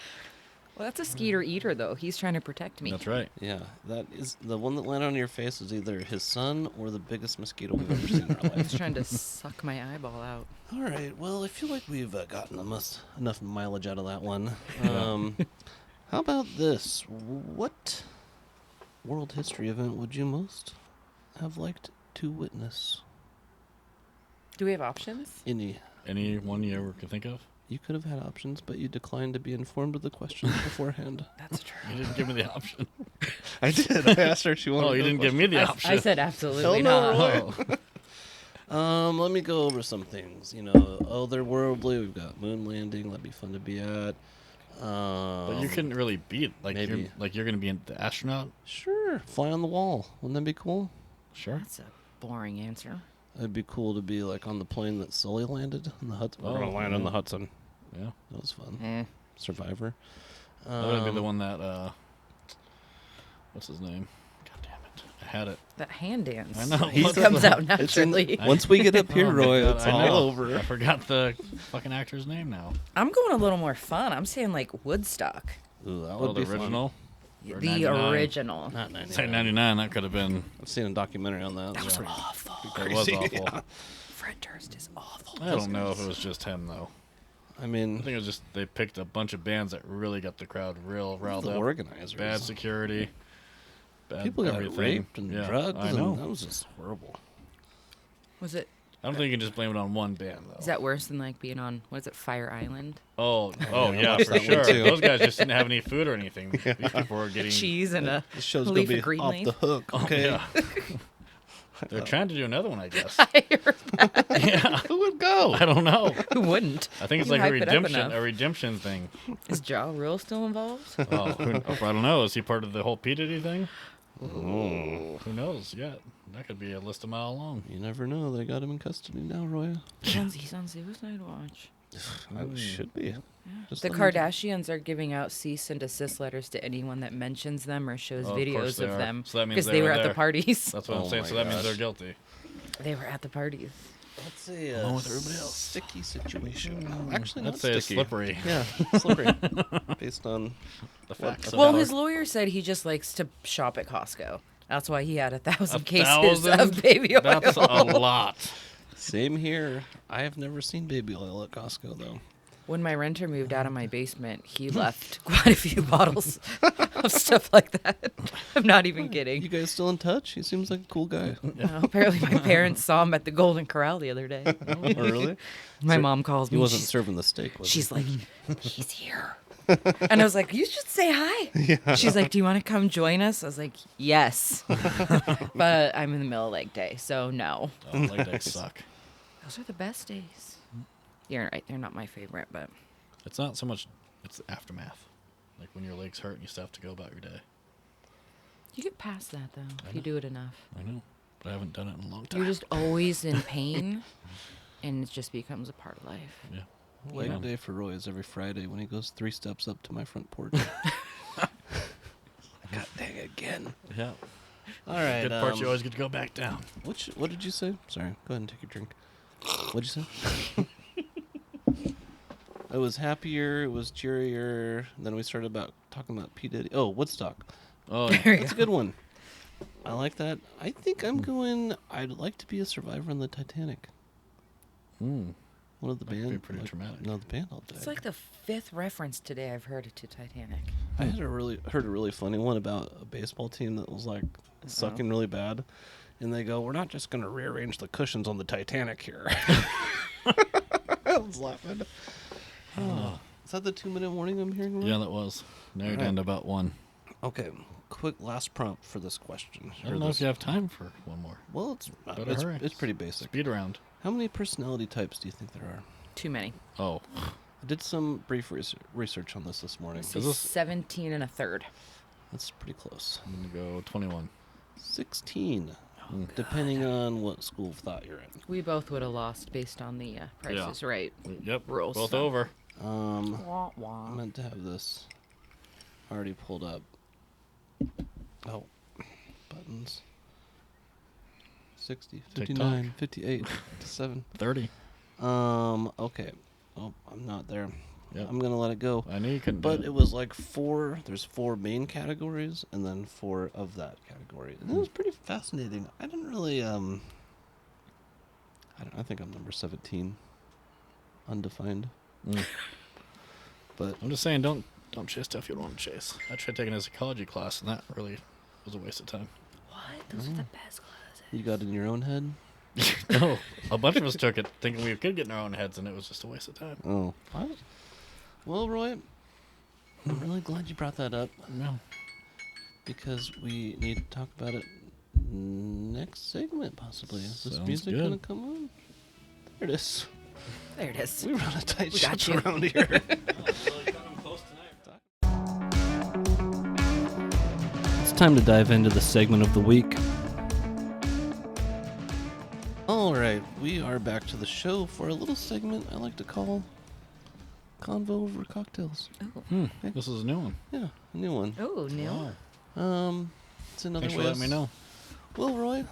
Well, that's a skeeter eater, though. He's trying to protect me. That's right. yeah. That is the one that landed on your face is either his son or the biggest mosquito we've ever seen in our life. He's trying to suck my eyeball out. All right. Well, I feel like we've gotten enough mileage out of that one. How about this? What world history event would you most have liked to witness? Do we have options? Any one you ever could think of? You could have had options, but you declined to be informed of the questions beforehand. That's true. You didn't give me the option. I did. I asked her if she wanted. Oh, you didn't give me the option. I said absolutely Hell no, not. Oh. Let me go over some things. You know, otherworldly. We've got moon landing. That'd be fun to be at. But you couldn't really beat maybe. you're gonna be the astronaut. Sure, fly on the wall. Wouldn't that be cool? Sure. That's a boring answer. It'd be cool to be like on the plane that Sully landed in the Hudson. We're gonna Oh, land on yeah. the Hudson. Yeah. That was fun. Eh. Survivor. That would be the one that what's his name? God damn it! I had it. That hand dance. I know. He What's comes the- out naturally. Once we get up here, Oh my Roy, God, it's I all know. over. I forgot the fucking actor's name now. I'm going a little more fun. I'm saying like Woodstock. Ooh, that Oh, would the be fun. original? Or The 99? original. Not It's like 99. 99. That could have been. I've seen a documentary on that. That was pretty- awful. It was crazy, awful. yeah. Fred Durst is awful. I don't know if it was just him though. I I mean, think it was just they picked a bunch of bands that really got the crowd real riled the up. organizers. Bad security. Bad People got everything. raped and Yeah, drugged. I know. And that was just horrible. Was it? I don't think you can just blame it on one band though. Is that worse than like being on what is it, Fire Island? Oh I yeah, watched for that one, sure. too. Those guys just didn't have any food or anything. These people were getting Cheese and a This show's leaf gonna be of green off leaf. the hook. Oh, Okay, yeah. They're trying to do another one, I guess. I heard that. Yeah, who would go? I don't know. Who wouldn't? I think it's You like a hype it up redemption, enough. thing. Is Ja Rule still involved? Oh, I don't know. Is he part of the whole P Diddy thing? Oh, Who knows? Yeah, that could be a list a mile long. you never know. They got him in custody now, Roy. He's on Suicide Watch. I should be. Just The let him- Kardashians are giving out cease and desist letters to anyone that mentions them or shows Oh, of course videos they of are. them. So that means Because they they were were at there. the parties. That's what Oh I'm saying. my So that means gosh. they're guilty. They were at the parties. That's a Along with everybody else. sticky situation. Actually, I'd not say it's sticky. slippery. Yeah, slippery. Based on The facts. Well, about his it. lawyer said he just likes to shop at Costco. That's why he had 1,000 A cases 1,000? of baby oil. That's a lot. same here. I have never seen baby oil at Costco though. When my renter moved out of my basement, he left quite a few bottles of stuff like that. I'm not even You kidding. guys still in touch? He seems like a cool guy. Apparently, my parents saw him at the Golden Corral the other day. Oh, really? My mom calls He me. wasn't she's- serving the steak, was he? She's like, he's here. And I was like, you should say hi. She's like, do you want to come join us? I was like, yes. But I'm in the middle of leg day, so no. Oh, leg days suck. Those are the best days. You're right. They're not my favorite, but It's not so much. It's the aftermath. Like when your legs hurt and you still have to go about your day. you get past that, though, I if you know. do it enough. I know, but I haven't done it in a long time. You're just always in pain, and it just becomes a part of life. Yeah. Leg Yeah. day for Roy is every Friday when he goes 3 steps up to my front porch. God dang it again. Yeah. All right. Good part, you always get to go back down. What did you say? Sorry. Go ahead and take your drink. What'd you say? It was happier. It was cheerier. Then we started talking about P Diddy. Oh, Woodstock. Oh, There you That's a go. good one. I like that. I think I'm going. I'd like to be a survivor on the Titanic. mm. One of the That could band. be pretty traumatic. No, the band all died. It's like the 5th reference today I've heard to Titanic. I heard a really funny one about a baseball team that was like sucking really bad, and they go, "We're not just going to rearrange the cushions on the Titanic here." I was laughing. Oh. Is that the 2-minute warning I'm hearing? Right? Yeah, that was. Narrowed Alright. down to about one. Okay. Quick last prompt for this question. I don't know if you have time for one more. Well, it's Better hurry. it's pretty basic. Speed around. How many personality types do you think there are? Too many. Oh, I did some brief research on this morning. So Is this- 17 and a third. That's pretty close. I'm going to go 21. 16, depending on what school of thought you're in. We both would have lost based on the prices right. Yep. Rules, Both so. over. Wah, I wah. meant to have this already pulled up. Oh, buttons. 60, TikTok. 59, 58, 57. 30. Okay. Oh, I'm not there. Yep. I'm going to let it go. I knew you couldn't But do it was like there's 4 main categories and then 4 of that category. And it was pretty fascinating. I didn't really, I think I'm number 17. Undefined. Mm. But I'm just saying, don't chase stuff you don't want to chase. I tried taking a psychology class, and that really was a waste of time. What? Those are the best classes. you got it in your own head? No, a bunch of us took it thinking we could get in our own heads, and it was just a waste of time. Oh. Well, Roy, I'm really glad you brought that up No. because we need to talk about it next segment, possibly. Is this Sounds music good. going to come on? There it is. There it is. We run a tight We got ship you. around here. It's time to dive into the segment of the week. All right, we are back to the show for a little segment I like to call Convo Over Cocktails. This is a new one. Yeah, a new one. Oh, Neil. Wow. It's another Thanks for way. letting me know. Well, Roy,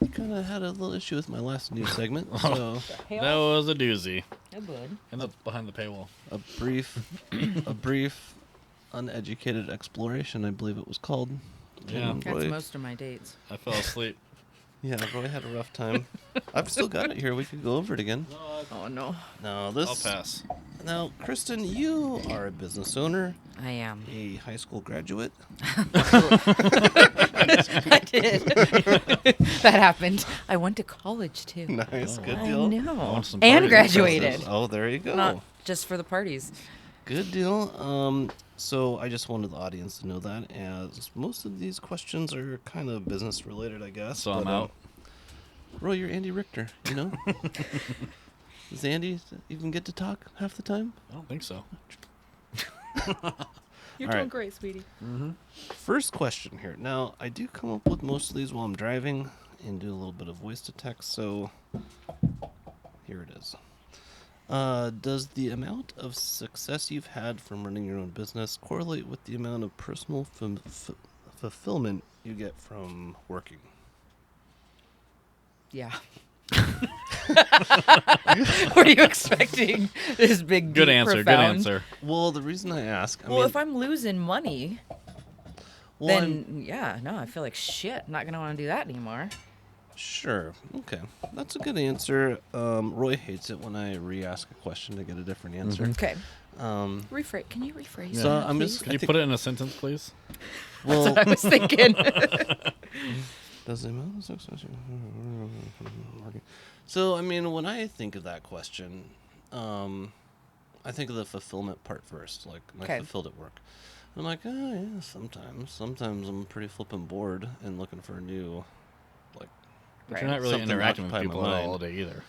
you kind of had a little issue with my last news segment, so That was a doozy. Oh, bud. And that's behind the paywall. a brief, uneducated exploration, I believe it was called. Yeah. And That's Roy, most of my dates. I fell asleep. yeah, Roy had a rough time. I've still got it here. We could go over it again. Oh, no. No, I'll this. pass. Now, Kristen, you are a business owner, I am. a high school graduate. I did. That happened. I went to college, too. Nice, Oh, good I deal. I know. want some And parties. graduated. Oh, there you go. Not just for the parties. Good deal. So I just wanted the audience to know that, as most of these questions are kind of business related, I guess. So I'm out. Roy, you're Andy Richter, you know? Does Andy even get to talk half the time? I don't think so. You're All doing right. great, sweetie. First question here. Now, I do come up with most of these while I'm driving and do a little bit of voice to text, so here it is. Does the amount of success you've had from running your own business correlate with the amount of personal fulfillment you get from working? Yeah. What are you expecting? This big, Good deep, answer. Good profound- answer. Well, the reason I ask, I Well, mean, if I'm losing money, well, then yeah, no, I feel like shit. I'm not gonna want to do that anymore. sure, okay, that's a good answer. Roy hates it when I re-ask a question to get a different answer. Okay. Um, Rephrase. Can you rephrase? So that, I'm please? just. Can you put it in a sentence, please? Well, That's what I was thinking. does the amount of success? So I mean, when I think of that question, I think of the fulfillment part first. Like, am I Okay. fulfilled at work? I'm like, oh yeah, sometimes. Sometimes I'm pretty flipping bored and looking for a new, like, But you're not really Something interacting with occupy my people at all mind. day either.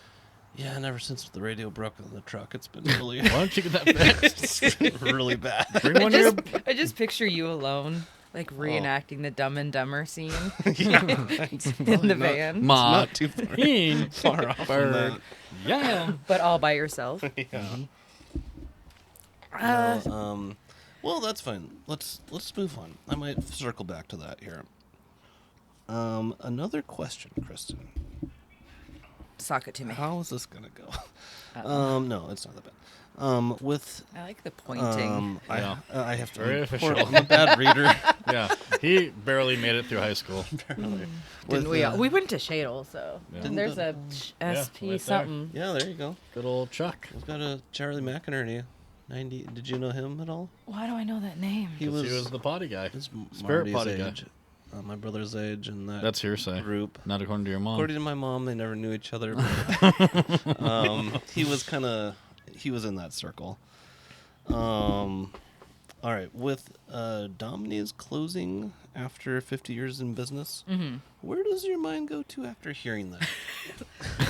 yeah. And ever since the radio broke in the truck, it's been really, Why don't you get that fixed? really bad. Bring one to your... I just picture you alone, like reenacting the Dumb and Dumber scene yeah, it's in probably the not- van, Ma. Not too far, Heen. far off from that. Bird. Yeah. but all by yourself. Yeah. Uh, No, well, that's fine. Let's move on. I might circle back to that here. Another question, Kristen. Sock it to me. How is this gonna go? Uh-oh. No, it's not that bad. With I like the pointing. Yeah. I have to. Very read before- official. I'm a bad reader. Yeah. He barely made it through high school. Didn't With, we? All? We went to Shadle, so Yeah. Didn't there's the- a Yeah, SP right there. something. Yeah, there you go. Good old Chuck. We've got a Charlie McInerney. 90. Did you know him at all? Why do I know that name? He 'Cause was. he was the potty guy. His Spirit Marty's potty guy. age. My brother's age and that That's hearsay. group. Not according to your mom. According to my mom, they never knew each other. But, he was he was in that circle. All right, with Domini's closing after 50 years in business, Mm-hmm. where does your mind go to after hearing that?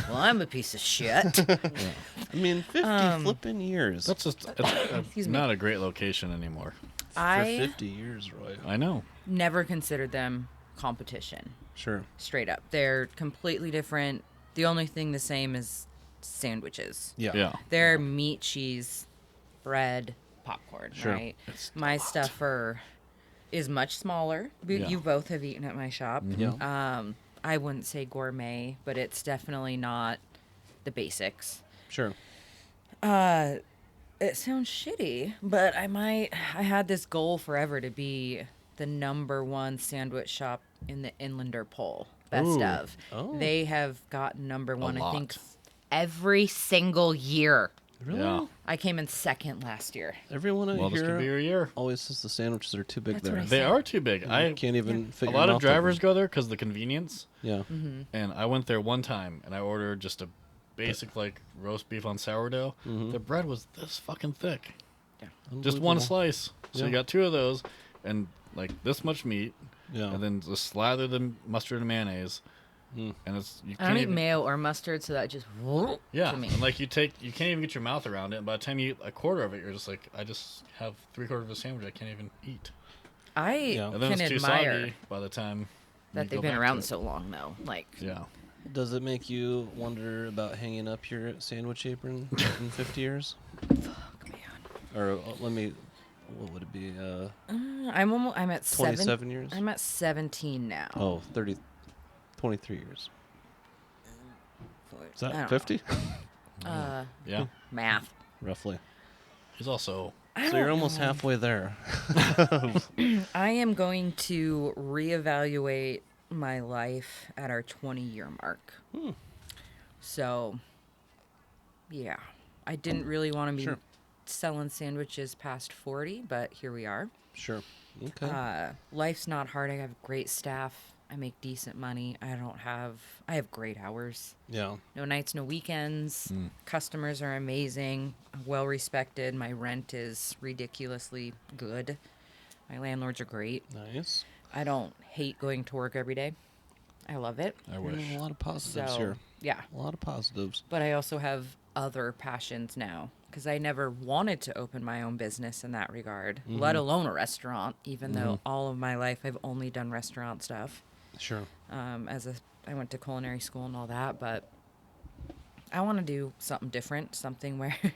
Well, I'm a piece of shit. I mean, 50 flipping years. That's just Excuse me. not a great location anymore. for I 50 years, Roy. I know. never considered them competition. Sure. Straight up, they're completely different. The only thing the same is sandwiches. Yeah. Yeah. They're meat, cheese, bread, popcorn, Sure. right? It's My stuff is much smaller. Yeah. You both have eaten at my shop. Yeah. I wouldn't say gourmet, but it's definitely not the basics. Sure. It sounds shitty, but I had this goal forever to be the #1 sandwich shop in the Inlander poll. Best Ooh. of. Oh. They have gotten #1, I think, lot. every single year. Really? Yeah. I came in second last year. Everyone I Well, this could be hear your year. always says the sandwiches are too big That's there. what I They said. are too big. I can't even fit a your lot of mouth drivers over. go there because of the convenience. Yeah. And I went there one time and I ordered just a basic like roast beef on sourdough. The bread was this fucking thick. Just one Unbelievable. slice. So Yeah. you got 2 of those and like this much meat. Yeah. And then just slather the mustard and mayonnaise. And it's you I don't can't eat even, mayo or mustard, so that just yeah. to me. And like you can't even get your mouth around it. And by the time you eat a quarter of it, you're just like, I just have 3/4 of a sandwich I can't even eat. I Yeah. And then can it's too admire soggy by the time that you they've go been back around to it. so long, though. Like, Yeah. Does it make you wonder about hanging up your sandwich apron in 50 years? fuck, man. Or what would it be? I'm at 27 years? I'm at 17 now. Oh, 30, 23 years. Is I that don't 50? Yeah. Math. Roughly. He's also. So you're almost halfway there. I am going to reevaluate my life at our 20-year mark. So, yeah. I didn't really want to be Sure. selling sandwiches past 40, but here we are. Sure. Okay. Life's not hard. I have great staff. I make decent money. I have great hours. Yeah. No nights, no weekends. Customers are amazing, well respected. My rent is ridiculously good. My landlords are great. Nice. I don't hate going to work every day. I love it. I wish. A lot of positives So, here. yeah. A lot of positives. But I also have other passions now because I never wanted to open my own business in that regard, let alone a restaurant, even though all of my life I've only done restaurant stuff. Sure. I went to culinary school and all that, but I want to do something different, something where, as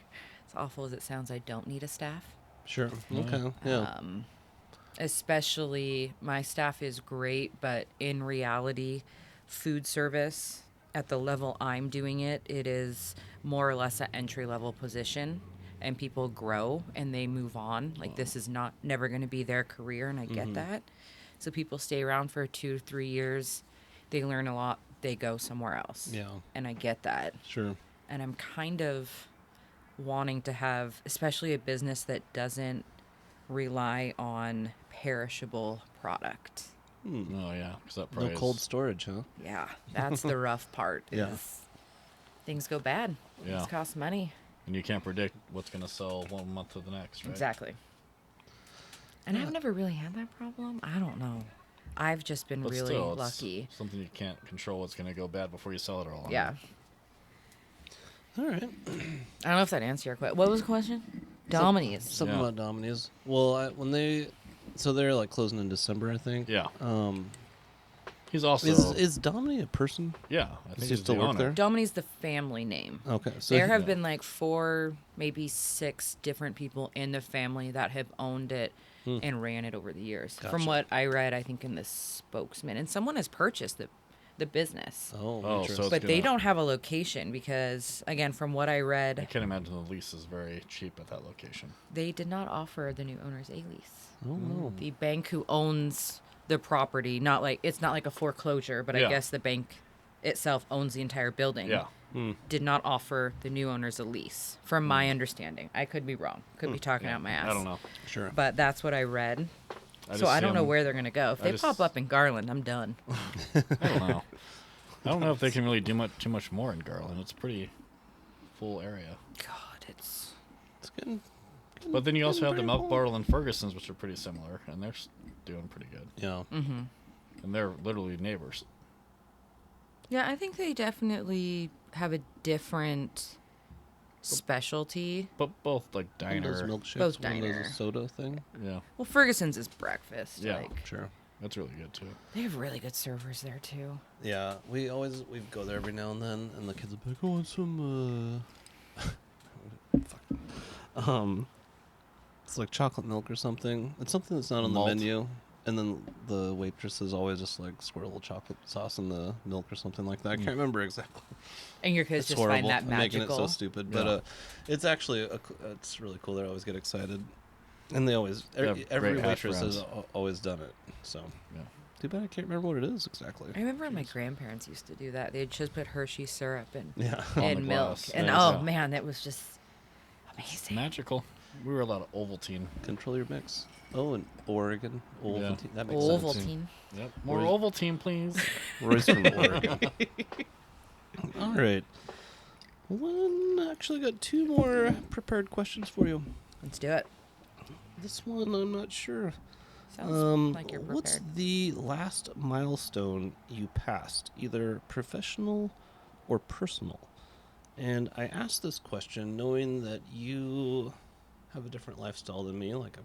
awful as it sounds, I don't need a staff. Sure. Okay. Yeah. Especially, my staff is great, but in reality, food service, at the level I'm doing it, it is more or less an entry-level position, and people grow and they move on. Like, this is never going to be their career, and I get that. So people stay around for 2-3 years. They learn a lot. They go somewhere else. Yeah. And I get that. Sure. And I'm kind of wanting to have, especially a business that doesn't rely on perishable product. Oh, yeah. 'Cause that No probably cold is- storage, huh? Yeah, that's the rough part. Yeah. Is things go bad. Yeah. Things cost money. And you can't predict what's going to sell 1 month to the next, right? Exactly. And I've never really had that problem. I don't know. I've just been But really still, it's lucky. something you can't control what's going to go bad before you sell it all. Yeah. All right. I don't know if that answered your question. What was the question? Dominies. Something Yeah. about Dominies. Well, they're like closing in December, I think. Yeah. He's also. Is Domini a person? Yeah. I think Does he he's still the work owner. there? Domini's the family name. Okay. So There have yeah. been like 4, maybe 6 different people in the family that have owned it and ran it over the years. From Gotcha. what I read, I think in the spokesman, and someone has purchased the business. Oh, Oh, interesting. so it's But they gonna- don't have a location because, again, from what I I read, can't imagine the lease is very cheap at that location. they did not offer the new owners a lease. Oh, no. The bank who owns the property, it's not like a foreclosure, but I Yeah. guess the bank itself owns the entire building. Yeah. Did not offer the new owners a lease, from my understanding. I could be wrong. Could be talking out my ass. I don't know. Sure. But that's what I read. I So just I see don't know him- where they're going to go. If I they just- pop up in Garland, I'm done. I don't know. I don't know if they can really do too much more in Garland. It's a pretty full area. God, it's... It's getting. But then you also have the pretty Milk full. Bottle and Ferguson's, which are pretty similar, and they're doing pretty good. Yeah. Mm-hmm. And they're literally neighbors. Yeah, I think they definitely have a different specialty. But both like One of those diner. milkshakes. Both one of those diner. a soda thing. Yeah, Well, Ferguson's is breakfast. Yeah. Like, Sure. that's really good too. they have really good servers there, too. Yeah, we go there every now and then, and the kids will be like, "I want some." Fuck. It's like chocolate milk or something. It's something that's not on Malt. the menu, and then the waitress is always just like squirt a little chocolate sauce in the milk or something like that. I can't remember exactly. And your kids It's just horrible. find that I'm magical. making it so stupid, but Yeah. it's actually it's really cool. They always get excited, and they always They have every great hash waitress has browns. always done it. So Yeah. too bad I can't remember what it is exactly. I remember when my grandparents used to do that. They'd just put Hershey syrup in, Yeah. On the and milk. glass. And Nice. oh, Yeah. man, that was just It's amazing. magical. We were a lot of Ovaltine. Control your mix. Oh, and Oregon. Ovaltine. That makes sense. Ovaltine. Yep. More Where's- Ovaltine, please. Roy's from Oregon. All right. Well, actually got 2 more prepared questions for you. Let's do it. This one, I'm not sure. Sounds like you're What's prepared. the last milestone you passed, either professional or personal? And I asked this question knowing that you have a different lifestyle than me. Like,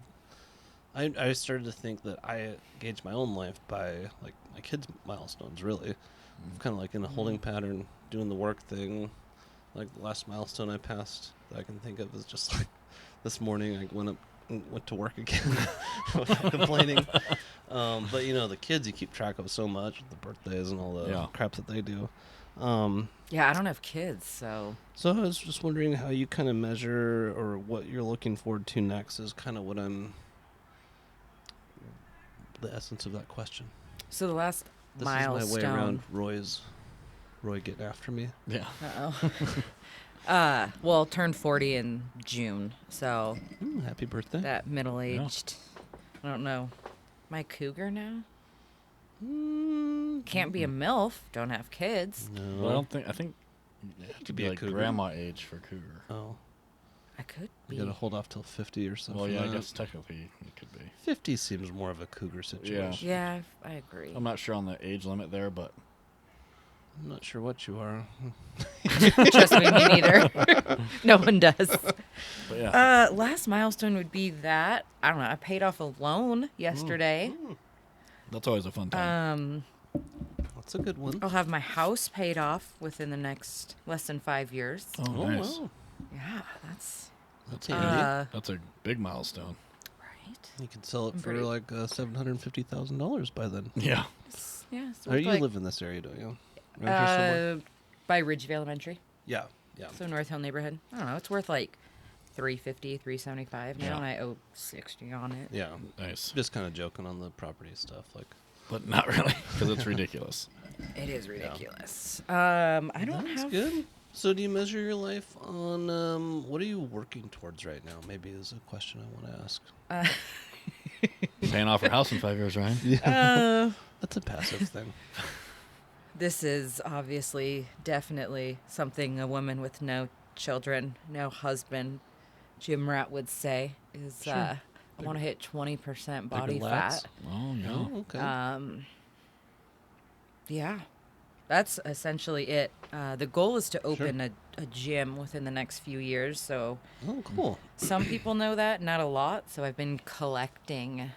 I started to think that I gauge my own life by like my kids' milestones. Really, I'm kind of like in a holding pattern, doing the work thing. Like the last milestone I passed that I can think of is just like this morning I went to work again without complaining. But the kids you keep track of so much, the birthdays and all the crap that they do. Yeah, I don't have kids, so. So I was just wondering how you kind of measure or what you're looking forward to next is kind of the essence of that question. So the last This milestone. is my way around Roy getting after me. Yeah. Uh-oh. Well, turned 40 in June, so. Happy birthday. That middle-aged. I don't know. Am I a cougar now? Can't be a MILF. Don't have kids. No. Well, I think you have to be like cougar. grandma age for cougar. Oh. I could be. You gotta hold off till 50 or something. Well, yeah, I guess technically it could be. 50 seems more of a cougar situation. Yeah, I agree. I'm not sure on the age limit there, but I'm not sure what you are. Trust me, me neither. No one does. But yeah. Last milestone would be that. I don't know. I paid off a loan yesterday. That's always a fun time. That's a good one. I'll have my house paid off within the next less than 5 years. Oh, nice. Wow. Yeah, that's handy. That's a big milestone. right. You can sell it for pretty- like $750,000 by then. Yeah. Yeah. So Or it's you like, live in this area, don't you? Around here somewhere? by Ridgeview Elementary, Yeah. so North Hill neighborhood. I don't know. It's worth like $350, $375 now, Yeah. and I owe $60 on it. Yeah. Nice. Just kind of joking on the property stuff. Like, But not really, because it's ridiculous. It is ridiculous. I don't that's have. good. So do you measure your life on, what are you working towards right now? Maybe is a question I want to ask. Paying off her house in 5 years, Ryan. That's a passive thing. This is obviously, definitely something a woman with no children, no husband, Jim Rat would say is I want to hit 20% body Bigger lats? fat. Oh, yeah. Oh, okay. Yeah, that's essentially it. The goal is to open a gym within the next few years. So Oh, cool. some people know that, not a lot. So I've been collecting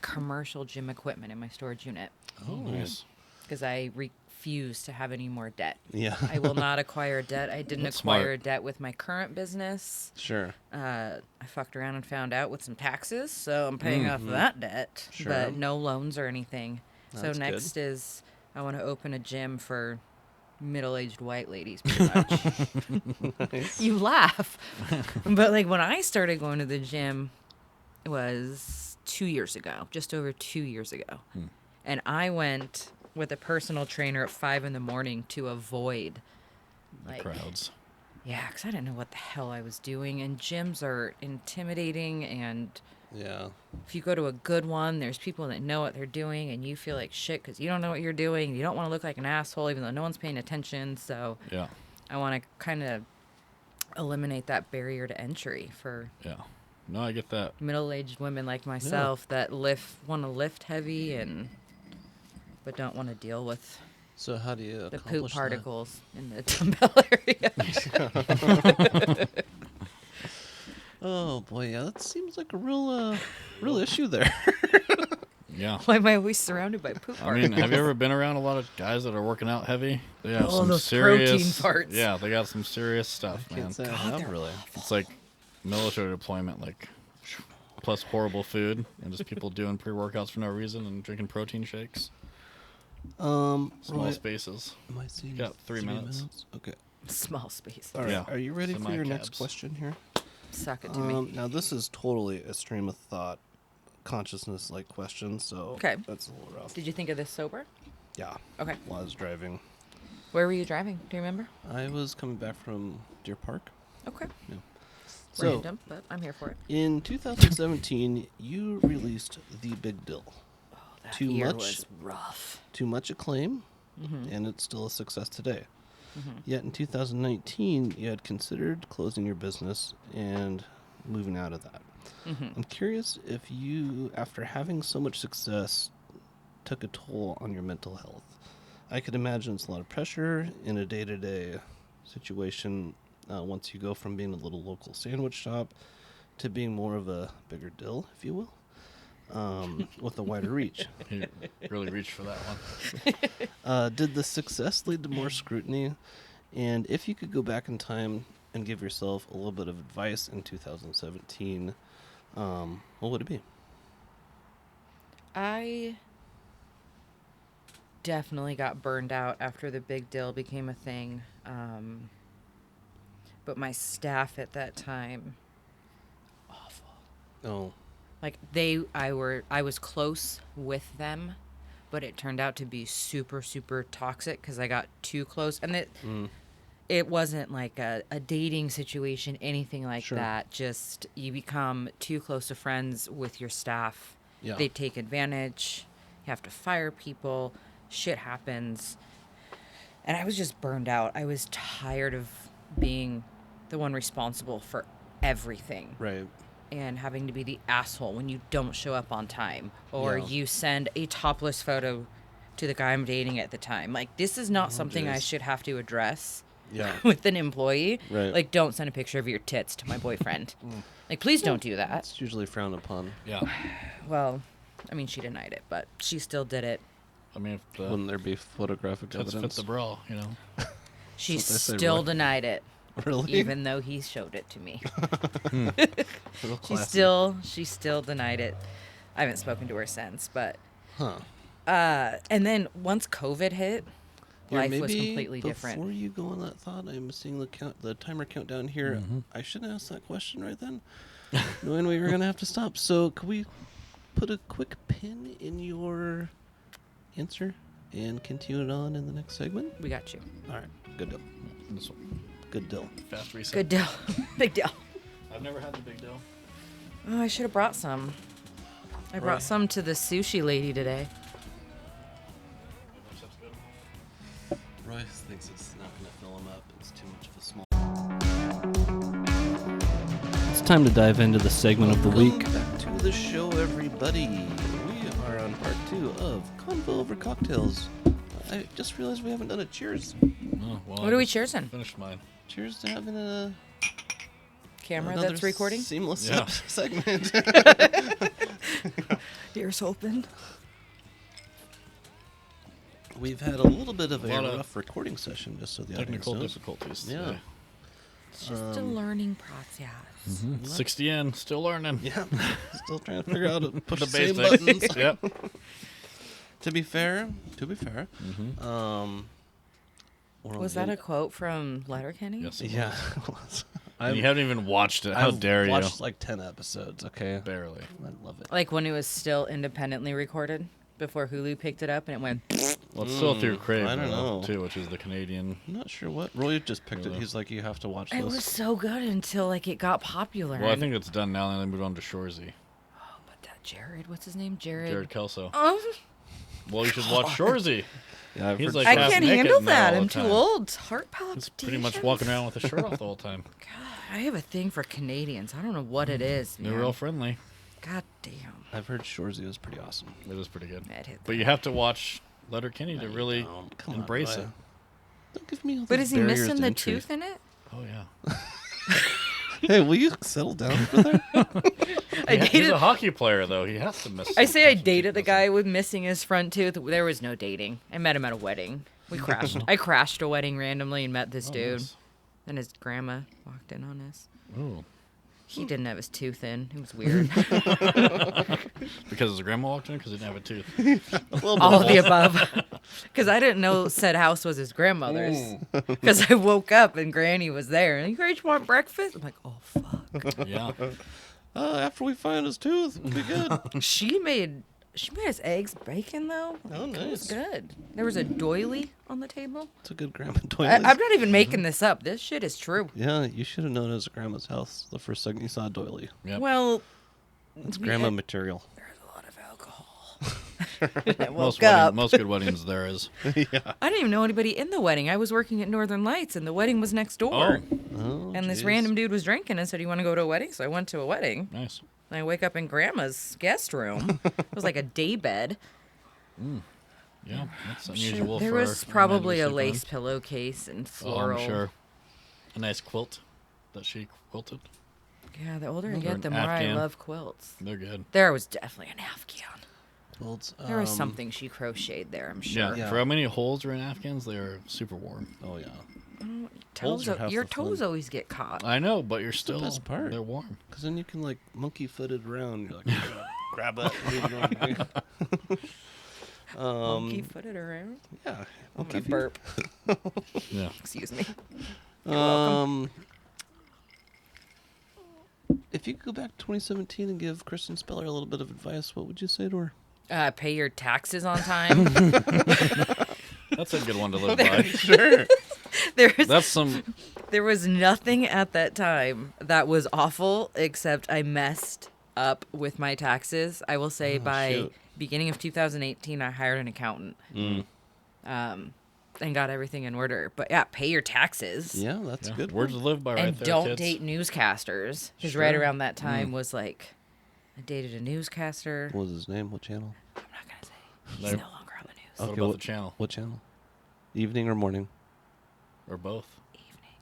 commercial gym equipment in my storage unit Oh, nice. because I refuse to have any more debt. Yeah. I will not acquire debt. I didn't That's acquire smart. debt with my current business. Sure. I fucked around and found out with some taxes, so I'm paying off that debt, Sure. but no loans or anything. That's so good. next is I want to open a gym for middle-aged white ladies, pretty much. Nice. You laugh, but like when I started going to the gym, it was 2 years ago, just over 2 years ago, and I went with a personal trainer at 5 a.m. to avoid The crowds. Yeah, because I didn't know what the hell I was doing, and gyms are intimidating, and Yeah. if you go to a good one, there's people that know what they're doing, and you feel like shit because you don't know what you're doing. You don't want to look like an asshole, even though no one's paying attention. So Yeah. I want to kind of eliminate that barrier to entry for Yeah. No, I get that. middle-aged women like myself that want to lift heavy but don't want to deal with So how do you the accomplish poop that? particles in the dumbbell area. Oh boy, yeah, that seems like a real issue there. Yeah. Why am I always surrounded by poop I particles? mean, have you ever been around a lot of guys that are working out heavy? They have some those serious protein parts. Yeah, they got some serious stuff, I man. can't say I have really. It's like military deployment, like plus horrible food and just people doing pre-workouts for no reason and drinking protein shakes. Small Roy, spaces. am I seeing Got 3 minutes. Okay. Small space. All right. Yeah. Are you ready for your next Semi-cabs. question here? Suck it to me. Now this is totally a stream of thought, consciousness like question. So Okay. that's a little rough. Did you think of this sober? Yeah. Okay. While I was driving, Where were you driving? Do you remember? I was coming back from Deer Park. Okay. Yeah. So Random, but I'm here for it. in 2017, you released The Big Dill. That Too year much? was rough. To much acclaim, and it's still a success today. Yet in 2019, you had considered closing your business and moving out of that. I'm curious if you, after having so much success, took a toll on your mental health. I could imagine it's a lot of pressure in a day-to-day situation once you go from being a little local sandwich shop to being more of a bigger dill, if you will, with a wider reach. You really reached for that one. Did the success lead to more scrutiny? And if you could go back in time and give yourself a little bit of advice in 2017, what would it be? I definitely got burned out after the big deal became a thing. But my staff at that time, awful. Oh. Like I was close with them, but it turned out to be super, super toxic because I got too close. And it wasn't like a dating situation, anything like that. Just you become too close to friends with your staff. Yeah. They take advantage. You have to fire people. Shit happens. And I was just burned out. I was tired of being the one responsible for everything. Right. And having to be the asshole when you don't show up on time. Or Yeah. you send a topless photo to the guy I'm dating at the time. Like, this is not something I geez. should have to address Yeah. with an employee. Right. Like, don't send a picture of your tits to my boyfriend. Like, please don't do that. It's usually frowned upon. Yeah. Well, I mean, she denied it, but she still did it. I mean, if the Wouldn't there be photographic tits fit evidence? the bra, you know. She That's what they say, still really. denied it, Really? even though he showed it to me. Real She still denied it. I haven't spoken to her since, but Huh. and then once COVID hit, Here, life was maybe completely different. Before you go on that thought, I'm seeing the timer count down here. I shouldn't ask that question right then, knowing we were gonna have to stop. So, could we put a quick pin in your answer and continue it on in the next segment? We got you. All right. Good deal. This one. Good deal. Fast reset. Good deal. Big deal. I've never had the big deal. Oh, I should have brought some. I brought Right. some to the sushi lady today. That's good. Roy thinks it's not gonna fill him up. It's too much of a small. It's time to dive into the segment of the week. Back to the show, everybody. We are on part 2 of Convo Over Cocktails. I just realized we haven't done a cheers. Oh, well, What are we cheersing? Finished mine. Cheers to having a Camera another that's recording? seamless Yeah. segment. Ears open. We've had a little bit of a Lot of rough recording session, just so the Technical audience knows. difficulties. Yeah. Today. It's just a learning process. 60 in, still learning. Yeah, still trying to figure out how to push The the same basics. buttons. Yep. To be fair, Was that a quote from Letterkenny? Yes. It Yeah, was. it was. And you haven't even watched it. How I've dare you? watched like 10 episodes, okay? Barely. I love it. Like when it was still independently recorded before Hulu picked it up and it went. Well, it's still through Crave, I don't though, know. too, which is the Canadian. I'm not sure what. Roy just picked it. Really? He's like, you have to watch It this. was so good until like it got popular. Well, I think it's done now, and they moved on to Shoresy. Oh, but that Jared, what's his name? Jared Kelso. Oh, Well, you should watch Shoresy. Yeah, I've He's heard like I half can't naked handle now that. all I'm the too time. old. Heart He's palpitations. pretty much walking around with a shirt off the whole time. God, I have a thing for Canadians. I don't know what it is. They're man. real friendly. God damn. I've heard Shoresy was pretty awesome. It is pretty good. I'd hit But that. you have to watch Letterkenny to No, you really don't. Come on, embrace Roy. it. Don't give me all But these is he barriers missing to the entry. tooth in it? Oh, yeah. Hey, will you settle down over there? I He's dated. a hockey player, though. He has to miss I some say I tooth dated the missing. guy with missing his front tooth. There was no dating. I met him at a wedding. We crashed. I crashed a wedding randomly and met this Oh, dude. nice. And his grandma walked in on us. Ooh. He didn't have his tooth in. It was weird. Because his grandma walked in because he didn't have a tooth. All of the above. Because I didn't know said house was his grandmother's. Because I woke up and Granny was there. And you guys want breakfast? I'm like, oh, fuck. Yeah. After we find his tooth, we'll be good. She made us eggs bacon, though. Oh, It was nice. good. There was a doily on the table. It's a good grandma toilet. I'm not even making this up. This shit is true. Yeah, you should have known it was grandma's house the first second you saw a doily. Yep. Well, It's we grandma had- material. there's a lot of alcohol. I most woke up. most good weddings there is. I didn't even know anybody in the wedding. I was working at Northern Lights, and the wedding was next door. Oh, And this jeez. random dude was drinking and said, "You want to go to a wedding?" So I went to a wedding. Nice. And I wake up in Grandma's guest room. It was like a day bed. Yeah, that's unusual There for was a man probably to a sleep lace on. pillowcase and Oh, floral. I'm sure. A nice quilt that she quilted. Yeah, the older I Or get, an the more I Afghan. love quilts. They're good. There was definitely an Afghan. Quilts, There was something she crocheted there, I'm sure. Yeah, Yeah. for how many holes are in Afghans, they're super warm. Oh, yeah. Toes, Holes are half your the fun. toes always get caught. I know, but you're still best part. They're warm. Because then you can, like, monkey-footed around. You're like, grab it. Monkey footed around. Yeah. I'm gonna burp. Yeah. Excuse me. You're welcome. If you could go back to 2017 and give Kristen Speller a little bit of advice, what would you say to her? Pay your taxes on time. That's a good one to live by. Sure. There was nothing at that time that was awful except I messed up with my taxes. I will say by beginning of 2018, I hired an accountant. And got everything in order. But yeah, pay your taxes. Yeah, that's good. Words to live by right And there, don't kids. date newscasters. Because right around that time was like, I dated a newscaster. What was his name? What channel? I'm not going to say. He's no longer on the news. What about the channel? What channel? Evening or morning? Or both? Evening.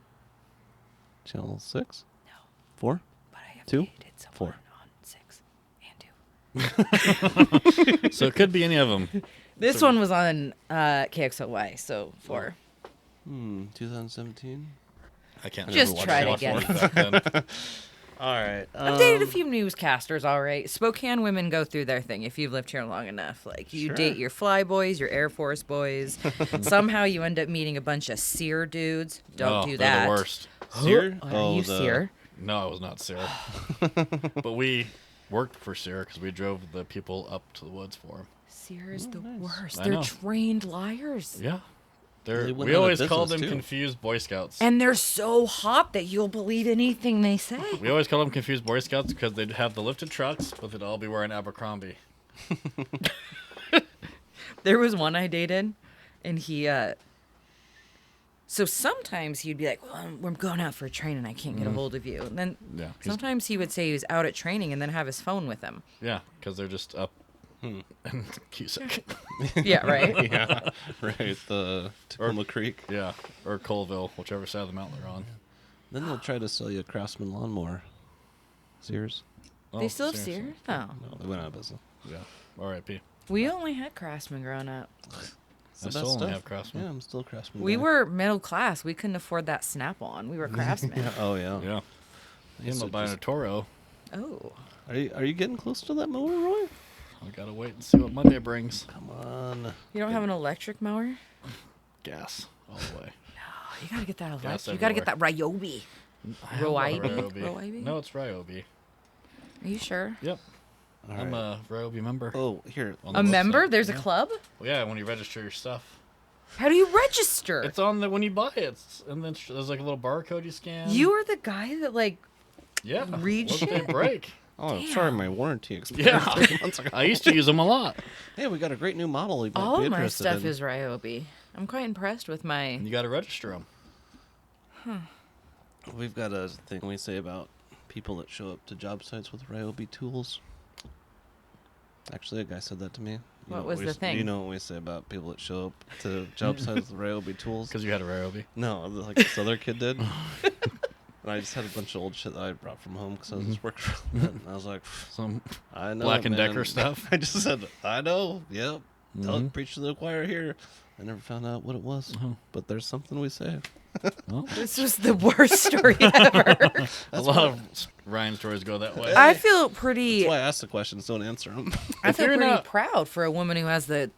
Channel 6? No. 4? But I have 2? dated someone 4. on 6 and 2. So it could be any of them. This one was on KXOY, so 4. 2017? I can't Just remember try to watching get it back then. All right. I've dated a few newscasters, all right. Spokane women go through their thing if you've lived here long enough. Like, you date your fly boys, your Air Force boys. Somehow you end up meeting a bunch of seer dudes. Don't do they're that. the worst. Sear? Are you seer? No, I was not Sarah. But we worked for Sarah because we drove the people up to the woods for him. Seer is the worst. I They're know. trained liars. Yeah. They went We out of always called business, them too. confused Boy Scouts. And they're so hot that you'll believe anything they say. We always called them confused Boy Scouts because they'd have the lifted trucks, but they'd all be wearing Abercrombie. There was one I dated, and he, so sometimes he'd be like, well, we're going out for a train and I can't get a hold of you. And then Yeah. sometimes he would say he was out at training and then have his phone with him. Yeah, because they're just up and Cusick. Yeah, right? Yeah, right. The Tacoma Creek. Yeah, or Colville, whichever side of the mountain they're on. Then they'll try to sell you a Craftsman lawnmower. Sears? Oh, They still have seriously. Sears? No. No, they went out of business. Yeah, R.I.P. We only had Craftsman growing up. It's the I best still only stuff. have Craftsman. Yeah, I'm still a Craftsman. We guy. were middle class. We couldn't afford that Snap-on. We were Craftsman. Yeah. Oh yeah. Yeah. I used Him to buying a just- Toro. Oh. Are you getting close to that mower, Roy? I gotta wait and see what Monday brings. Come on. You don't have an electric mower? Gas all the way. Oh, you gotta get that electric. Gas You gotta get that everywhere. Ryobi. I have a lot of Ryobi? Ryobi. Ryobi? No, it's Ryobi. Are you sure? Yep. All I'm right. a Ryobi member. Oh, here. on the A member? website. There's a Yeah. club? Well, yeah, when you register your stuff. How do you register? It's on the when you buy it, and then there's like a little barcode you scan. You are the guy that like yeah. read What if shit? they break? Oh, Damn. sorry, my warranty expired Yeah. 3 months ago. I used to use them a lot. Hey, we got a great new model. You might all be of my interested stuff in. is Ryobi. I'm quite impressed with my. You got to register them. We've got a thing we say about people that show up to job sites with Ryobi tools. Actually, a guy said that to me. What know was we the s- thing? You know what we say about people that show up to job sites with Ryobi tools? Because you had a Ryobi. No, like this other kid did. And I just had a bunch of old shit that I brought from home because I was just working from it. And I was like, Some I know. Black it, and man. Decker stuff. I just said, I know. Yep. Don't Mhm. preach to the choir here. I never found out what it was. But there's something we say. Well, This was the worst story ever. a lot of Ryan stories go that way. I feel pretty. That's why I ask the questions. Don't answer them. I If feel you're pretty not- proud for a woman who has the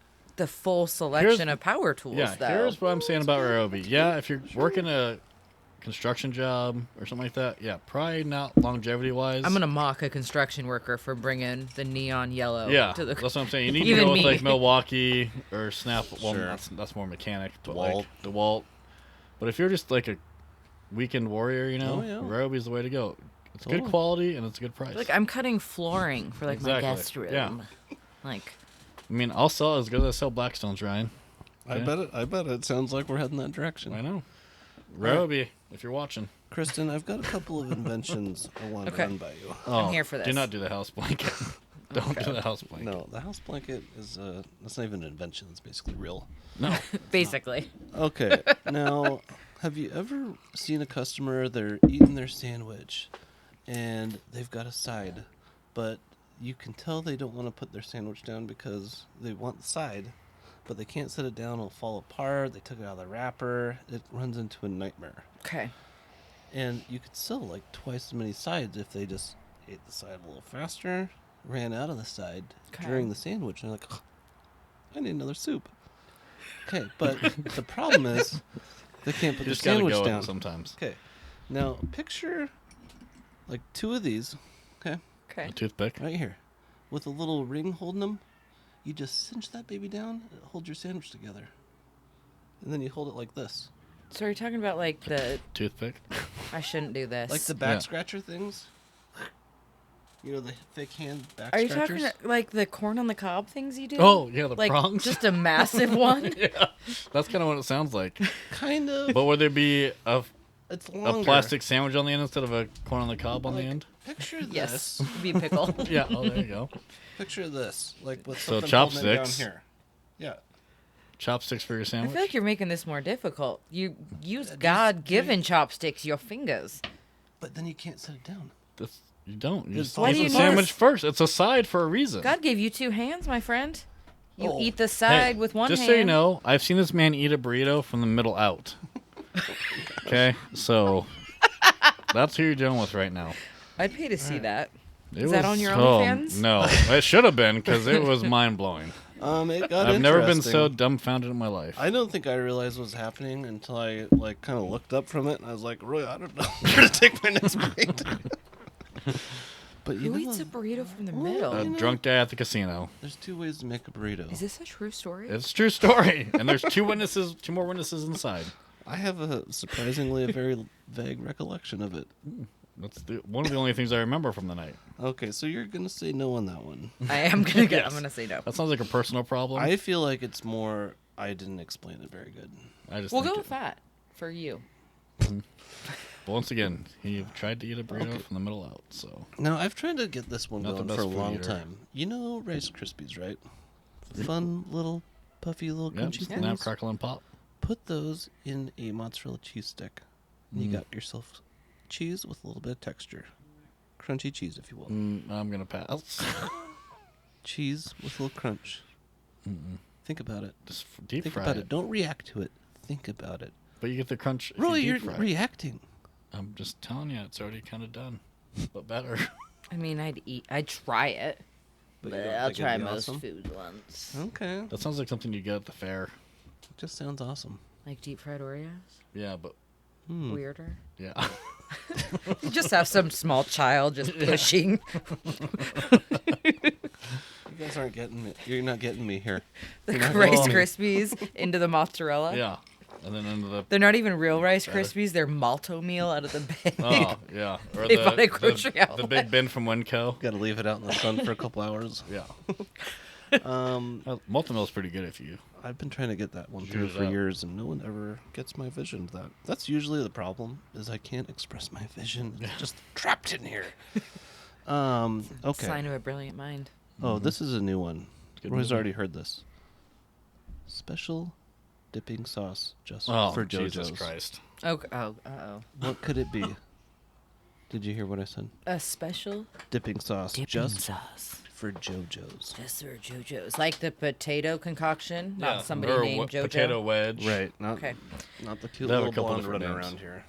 full selection of power tools. Yeah, though. here's what I'm saying about Ryobi. Yeah, if you're working a construction job or something like that, yeah, probably not longevity-wise. I'm gonna mock a construction worker for bringing the neon yellow. Yeah, to the. that's what I'm saying. You need to Even go with me. like Milwaukee or Snap. Well, Sure. that's more mechanic. But DeWalt. like DeWalt. But if you're just like a weekend warrior, you know, Oh, yeah. Ryobi's the way to go. It's good Totally. quality and it's a good price. Like I'm cutting flooring for like my Exactly, guest room. yeah. Like I mean, I'll sell as good as I sell Blackstones, Ryan. I Yeah. bet it. I bet it sounds like we're heading that direction. I know. Ryobi, if you're watching. Kristen, I've got a couple of inventions I want to Okay. run by you. Oh, here for Do this. not do the house blanket. Don't do the house blanket. No, the house blanket is that's not even an invention. It's basically real. No. basically. Okay. Now, have you ever seen a customer? They're eating their sandwich, and they've got a side, but you can tell they don't want to put their sandwich down because they want the side, but they can't set it down. It'll fall apart. They took it out of the wrapper. It runs into a nightmare. Okay. And you could sell like twice as many sides if they just ate the side a little faster ran out of the side Okay. during the sandwich. And they're like, oh, I need another soup. Okay, but the problem is they can't put You the just gotta sandwich go with down. it sometimes. Okay, now picture like 2 of these, okay, Okay. A toothpick. right here, with a little ring holding them. You just cinch that baby down, and hold your sandwich together, and then you hold it like this, So are you talking about like the? Toothpick. I shouldn't do this. like the back Yeah. scratcher things. You know, the fake hand back Are you scratchers. talking like the corn on the cob things you do? Oh, yeah, the like prongs. just a massive one. Yeah, that's kind of what it sounds like. Kind of. But would there be a It's longer. plastic sandwich on the end instead of a corn on the cob on Like, the end? Picture Yes, this. it'd be pickle. Yeah. Oh, there you go. Picture this, like with So something holding it down chopsticks. here. Yeah. Chopsticks for your I sandwich. feel like you're making this more difficult. You use Just God-given chopsticks, your fingers. But then you can't set it down. You don't. You It's just Why eat do the you sandwich notice- first. It's a side for a reason. God gave you 2 hands, my friend. You Oh. eat the Hey, side with one just hand. so you know, I've seen this man eat a burrito from the middle out. Okay, so that's who you're dealing with right now. I'd pay to see that. It Is that on your oh, OnlyFans? No, it should have been because it was mind blowing. It got I've never been so interesting. dumbfounded in my life. I don't think I realized what was happening until I like kind of looked up from it, and I was like, "Roy, I don't know where to take my next bite." But you Who know, eats a burrito from the Well, middle? A you know- drunk guy at the casino. there's 2 ways to make a burrito. Is this a true story? It's a true story, and there's 2 witnesses, 2 more witnesses inside. I have a very vague recollection of it. That's one of the only things I remember from the night. Okay, so you're gonna say no on that one. I am gonna get. Yes. I'm gonna say no. That sounds like a personal problem. I feel like it's more. I didn't explain it very good. I just We'll think go with that for you. But once again, he tried to eat a burrito from the middle out. So Now I've tried to get this one Not the going best for a food long eater. time. You know Rice Krispies, right? Fun little puffy little yep, crunchy snap, things. crackle, and pop. Put those in a mozzarella cheese stick. And Mm. you got yourself cheese with a little bit of texture. Crunchy cheese, if you will. I'm gonna pass. Cheese with a little crunch. Think about it. Just deep Think fry about it. it. Don't react to it. Think about it. But you get the crunch. if Roy, you you're deep fry it. reacting. I'm just telling you, it's already kind of done, but better. I mean, I'd try it. But But you don't I'll think it'd try be most awesome? food once. Okay. That sounds like something you get at the fair. Just sounds awesome. Like deep fried Oreos. Yeah, but Weirder. yeah. You just have some small child just pushing. You guys aren't getting me. You're not getting me here. The You're not Rice getting me. Krispies into the mozzarella. Yeah. And then into the They're not even real Rice Krispies. They're malto meal out of the bag. oh yeah, or They bought at grocery the outlet. big bin from Winco. Got to leave it out in the sun for a couple hours. Yeah, Um, Multimill's pretty good if you. I've been trying to get that one Use through it for up. years, and no one ever gets my vision to that. That's usually the problem, is I can't express my vision. It's just trapped in here. Okay. Sign of a brilliant mind. Oh, this is a new one. Good Roy's movie. already heard this. Special dipping sauce just Oh, for Jesus JoJo's. Christ! Oh. What could it be? Did you hear what I said? A special Dipping sauce dipping just sauce. for JoJo's. Just for JoJo's. Like the potato concoction, Yeah, not somebody or named JoJo. potato wedge. Right. Not, Okay. not the cute They have a little couple blonde different running names. around here.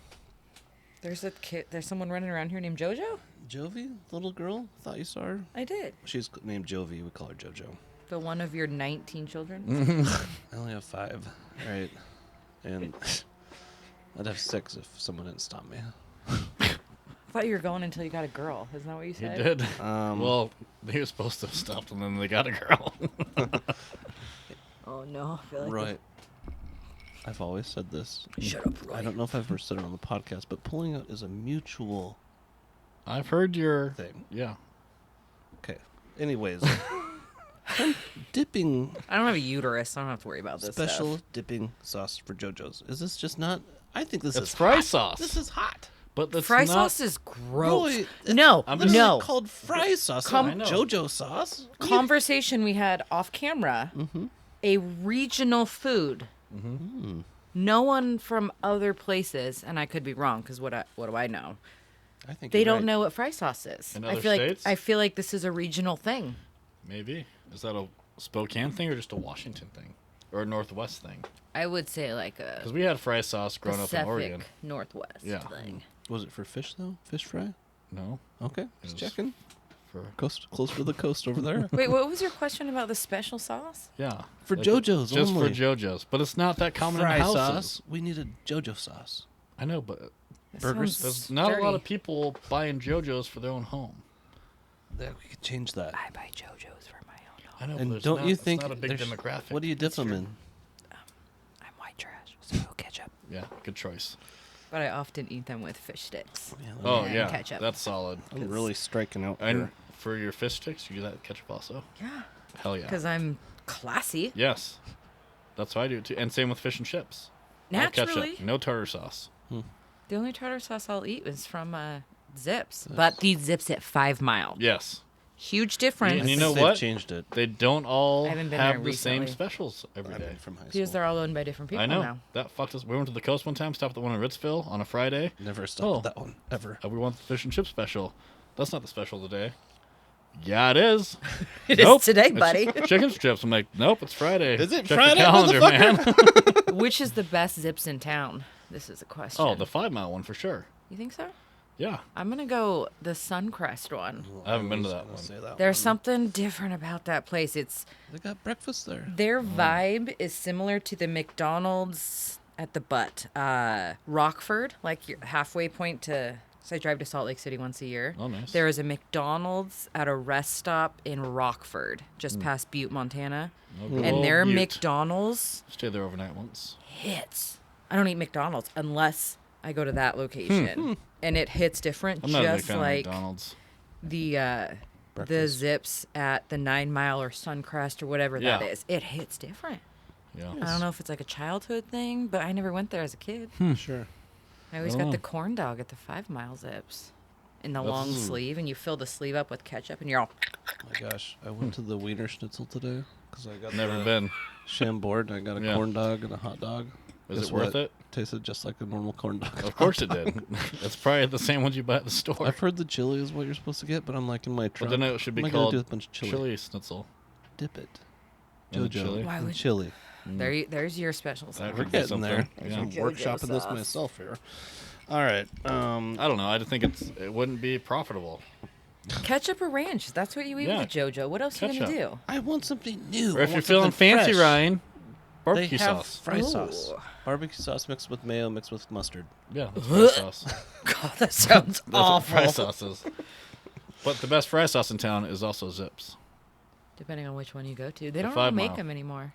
There's a kid. There's someone running around here named JoJo. Jovi, little girl. Thought you saw her. I did. She's named Jovi. We call her JoJo. The one of your 19 children. I only have 5. Right. And I'd have 6 if someone didn't stop me. I thought you were going until you got a girl. Isn't that what you He said? did. Um, Well, they were supposed to have stopped, and then they got a girl. Oh no, I feel like Roy, I've always said this. Shut up, Roy. I don't know if I've ever said it on the podcast, but pulling out is a mutual I've heard your thing. Yeah. Okay. Anyways, dipping I don't have a uterus. I don't have to worry about this special stuff. dipping sauce for JoJo's. Is this just not? I think this It's is fry hot. sauce. This is hot. But that's Fry not, sauce is gross. Roy, no, I'm Literally no. called fry sauce. Com- not I know. JoJo sauce. Conversation we had off camera. Mm-hmm. A regional food. No one from other places, and I could be wrong because what do I know? I think They you're don't right. know what fry sauce is. In I other feel states? like I feel like this is a regional thing. Maybe. Is that a Spokane thing or just a Washington thing? Or a Northwest thing? I would say like a Because we had fry sauce growing up in Pacific Oregon. Northwest Yeah. thing. Was it for fish though? Fish fry? No. Okay, just was- checking. for close to the coast over there. Wait, what was your question about the special sauce? yeah For like, JoJo's just only. for JoJo's, but it's not that common Fry in houses. sauce. We need a JoJo sauce. I know, but That Burgers? sounds there's not a lot of dirty. people buying JoJo's for their own home. Yeah, we could change that. I buy JoJo's for my own home. I know, And but don't you it's think not a big there's- demographic? What do you dip them in? I'm white trash, so ketchup. Yeah, good choice. But I often eat them with fish sticks. Yeah, Oh And yeah, ketchup. that's solid. I'm really striking out And here. for your fish sticks, you do that with ketchup also. Yeah, Hell yeah. because I'm classy. Yes, that's what I do too. And same with fish and chips. All Naturally. ketchup, no tartar sauce. The only tartar sauce I'll eat is from Zips. But these Zips at 5 Mile. Yes, Huge difference. And you I know think they've what? changed it. they don't all I haven't been have there the same recently. specials every day. From high school. Because they're all owned by different people I know now. that fucked us. We went to the coast one time, stopped at the one in Ritzville on a Friday. Never stopped Oh. at that one ever. We want the fish and chip special. That's not the special today. Yeah, it is. It is Nope, today, it's buddy. Chicken strips. I'm like, nope, it's Friday. Is it Check Friday, the calendar, motherfucker? man. Which is the best Zips in town? This is a question. Oh, the 5 Mile one for sure. You think so? Yeah, I'm going to go the Suncrest one. I haven't been to was that gonna one. say that There's one. something different about that place. It's They got breakfast there. their vibe is similar to the McDonald's at the Butt, Rockford, like your halfway point to. So I drive to Salt Lake City once a year. Oh, nice. There is a McDonald's at a rest stop in Rockford, just past Butte, Montana, Oh, good and old their Butte. McDonald's Stayed there overnight once. hits. I don't eat McDonald's unless I go to that location, and it hits different, I'm not a big just fan like of McDonald's. the Breakfast. Zips at the 9 Mile or Suncrest or whatever that Yeah. is. It hits different. Yeah. I don't know if it's like a childhood thing, but I never went there as a kid. Sure. I always I got don't the know. corn dog at the 5 Mile Zips in the That's- long sleeve, and you fill the sleeve up with ketchup, and you're all. Oh my gosh, I went to the Wiener Schnitzel today because I got Never the been. Chambord. And I got a Yeah. corn dog and a hot dog. Was Guess it worth what? it? Tasted just like a normal corn dog. Of course it did. It's probably the same ones you buy at the store. I've heard the chili is what you're supposed to get, but I'm like in my truck. But then it should be what am I gonna called do with a bunch of chili. chili schnitzel. Dip it. In the JoJo. chili? Why and would- chili. There's your special sauce. That We're could be getting there. something. I'm Yeah. workshopping this sauce. myself here. All right. I don't know. I just think it wouldn't be profitable. Ketchup or ranch? That's what you eat Yeah. with JoJo. What else are you Ketchup. gonna do? I want something new. Or I if you're want feeling something fancy, fresh. Ryan, barbecue they have sauce. fry sauce. Ooh. Barbecue sauce mixed with mayo, mixed with mustard. Yeah, that's fry sauce. God, that sounds That's what awful. fry sauce is. But the best fry sauce in town is also Zips. Depending on which one you go to, they don't 5 really make Mile. them anymore.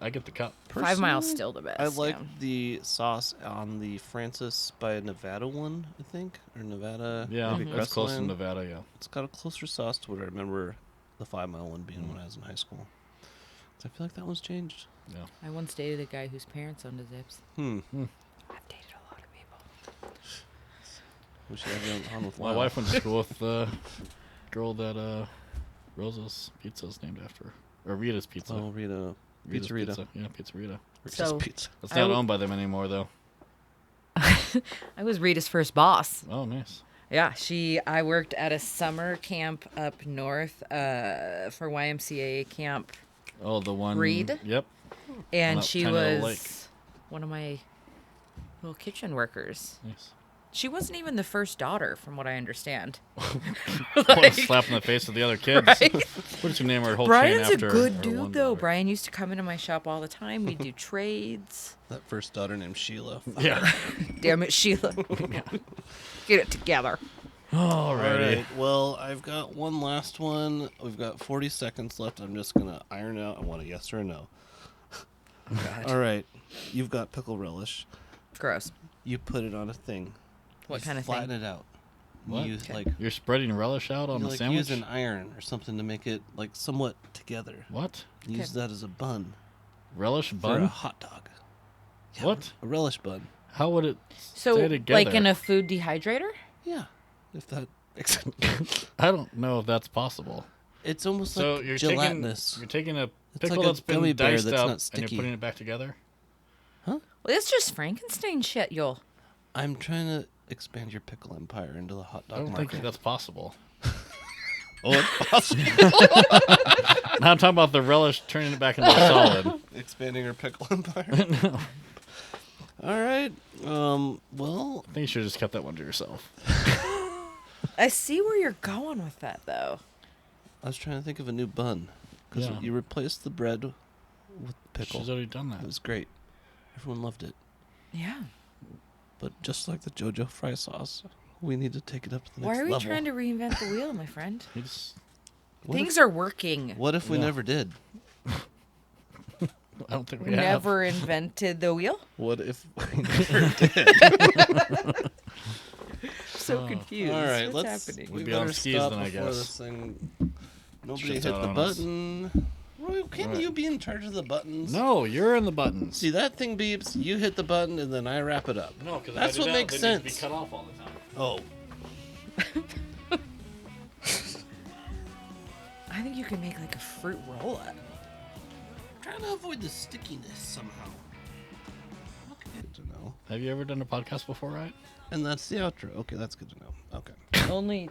I get the cup. 5 Mile's Personally, still the best. I like yeah. the sauce on the Francis by Nevada one, I think, or Nevada. Yeah, maybe that's close to Crestline. Nevada. Yeah. It's got a closer sauce to what I remember the 5 Mile one being when I was in high school. So I feel like that one's changed. Yeah. I once dated a guy whose parents owned a Zips. Hmm. I've dated a lot of people. We should have you on with My Lyle. wife went to school with the girl that Rosa's Pizza is named after, or Rita's Pizza. Oh, Rita. Rita's Pizza Rita. Pizza. Yeah, Pizza Rita. Rita's So- Pizza. It's I not w- owned by them anymore, though. I was Rita's first boss. Oh, nice. Yeah, I worked at a summer camp up north for YMCA camp, Oh, the one. Reed? Yep. and that she tiny little lake. was one of my little kitchen workers. Nice. She wasn't even the first daughter, from what I understand. What a slap in the face of the other kids. Right? What did you name her whole Brian's chain a after? good her dude, one though. daughter? Brian used to come into my shop all the time. We'd do trades. That first daughter named Sheila. Yeah. Damn it, Sheila. Get it together. All Alrighty. right. Well, I've got one last one. We've got 40 seconds left. I'm just going to iron out. I want a yes or a no. All right. You've got pickle relish. Gross. You put it on a thing. What You kind of flatten thing? it out. What? You use, Okay. like, You're spreading relish out on you the like sandwich? use an iron or something to make it like somewhat together. What? Use that as a bun Relish for a bun? hot dog. Yeah, What? A relish bun. How would it So, stay together? like in a food dehydrator? Yeah. If that I don't know if that's possible. it's almost So like you're gelatinous. taking a It's pickle like a that's been gummy bear diced that's up not and sticky. you're putting it back together? Well, it's just Frankenstein shit, y'all. I'm trying to expand your pickle empire into the hot I dog don't market. think that's possible. Oh, it's possible. Now I'm talking about the relish turning it back into a solid. Expanding your pickle empire. All right. Well, I think you should have just kept that one to yourself. I see where you're going with that, though. I was trying to think of a new bun. Because Yeah. you replaced the bread with pickle. She's already done that. It was great. Everyone loved it. Yeah. But just like the JoJo fry sauce, we need to take it up to the Why next are we level. trying to reinvent the wheel, my friend? You just, Things are working. What if we Yeah. never did? I don't think we We have. never invented the wheel? What if we never did? So confused. All right, What's let's. happening? We We'd be on better skis stop then, I before guess. this thing. Nobody Shit's hit out the on us. button. Roy, can't Right. you be in charge of the buttons? No, you're in the buttons. See, that thing beeps, you hit the button, and then I wrap it up. No, because That's what makes they need to be sense. cut off all the time. Oh. I think you can make like a fruit roll-up. Trying to avoid the stickiness somehow. Okay, good to know. Have you ever done a podcast before, right? And that's the outro. Okay, that's good to know. Okay. Only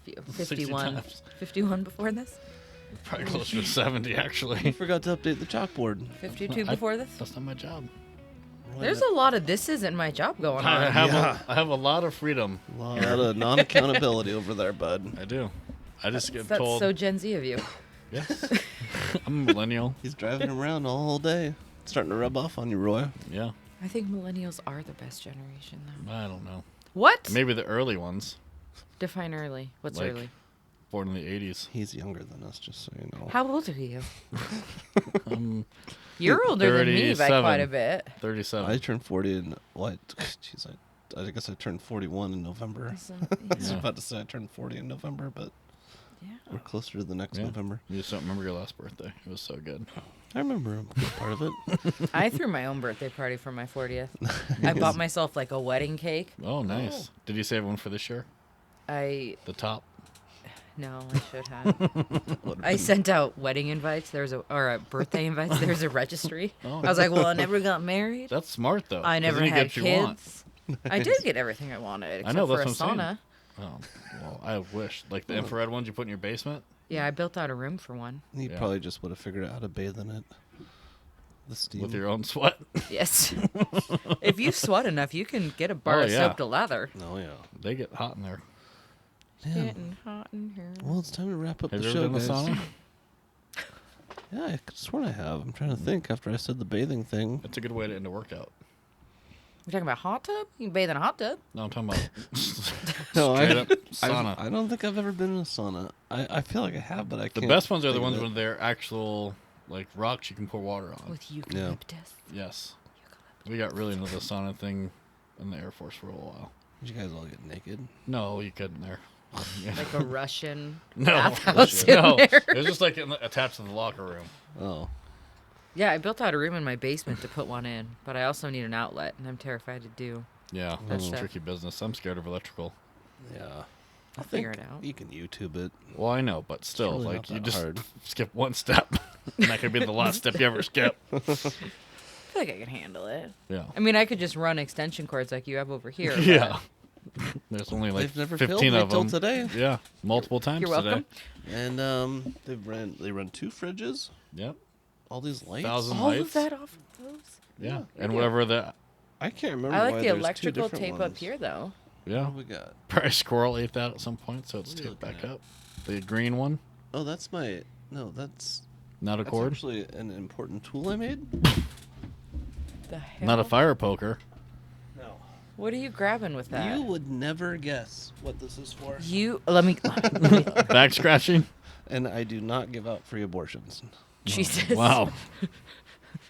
60 51. times. 51 before this? Probably closer to 70, actually. Forgot to update the chalkboard. 52 before this? That's not my job. There's a lot of this isn't my job going I on. have a lot of freedom. a lot of non-accountability over there, bud. I do. I just get That's told. so Gen Z of you. Yes. I'm a millennial. He's driving around all day. It's starting to rub off on you, Roy. Yeah. I think millennials are the best generation, though. I don't know. What? Maybe the early ones, Define early. What's Like- early? born in the 80s. He's younger than us, just so you know. How old are you? I'm You're older than me by 37. quite a bit. 37. I turned 40 in what? Jeez, I guess I turned 41 in November. So, I was Yeah. about to say I turned 40 in November, but yeah. we're closer to the next Yeah. November. You just don't remember your last birthday. It was so good. I remember a good part of it. I threw my own birthday party for my 40th. I bought myself like a wedding cake. Oh, nice. Did you save one for this year? I The top? No, I should have. I sent out wedding invites. Or birthday invites. There's a registry. Oh. I was like, well, I never got married. That's smart, though. I 'cause never then you had get what you want. kids. I did get everything I wanted, except I know, for that's a what I'm sauna. saying. Oh, well, I wish. Like the infrared ones you put in your basement? Yeah, I built out a room for one. You Yeah. probably just would have figured out how to bathe in it. The steam. With your own sweat? Yes. If you sweat enough, you can get a bar Oh, of yeah. soap to lather. Oh, yeah. They get hot in there. Yeah. Getting hot in here. Well, it's time to wrap up Have the you show, ever done a guys. sauna? Yeah, I swear I have. I'm trying to think after I said the bathing thing. It's a good way to end a workout. We're talking about hot tub? You can bathe in a hot tub. No, I'm talking about No, straight up sauna. I don't think I've ever been in a sauna. I feel like I have, but I The can't. best ones are the think of ones it. when they're actual like rocks you can pour water on. With eucalyptus. Yes. We got really into the sauna thing in the Air Force for a while. Did you guys all get naked? No, you couldn't there. Yeah. Like a Russian No, bathhouse no. in there. It was just like attached to the locker room. Oh, Yeah, I built out a room in my basement to put one in, but I also need an outlet, and I'm terrified to do. Yeah, That's that's tough. tricky business. I'm scared of electrical. yeah. I'll figure it out. You can YouTube it. Well, I know, but still, really like not you that just hard. skip one step, and that could be the last step you ever skip. I feel like I can handle it. Yeah. I mean, I could just run extension cords like you have over here. but Yeah. There's only like They've never 15 filled me of till them. today. Yeah, multiple times You're welcome. today. And they run 2 fridges. Yep. All these lights. 1,000 All lights. of that off of those? Yeah, Yeah. and whatever the I can't remember. I why like the there's 2 electrical different tape up ones. here, though. yeah. What do we got? Probably squirrel ate that at some point, so it's What are you taped back looking at? up. The green one, Oh, that's my. No, that's not a that's cord, actually an important tool I made. The hell? not a fire poker. No. What are you grabbing with that? You would never guess what this is for. Let me. Back scratching. And I do not give out free abortions. Jesus. Wow.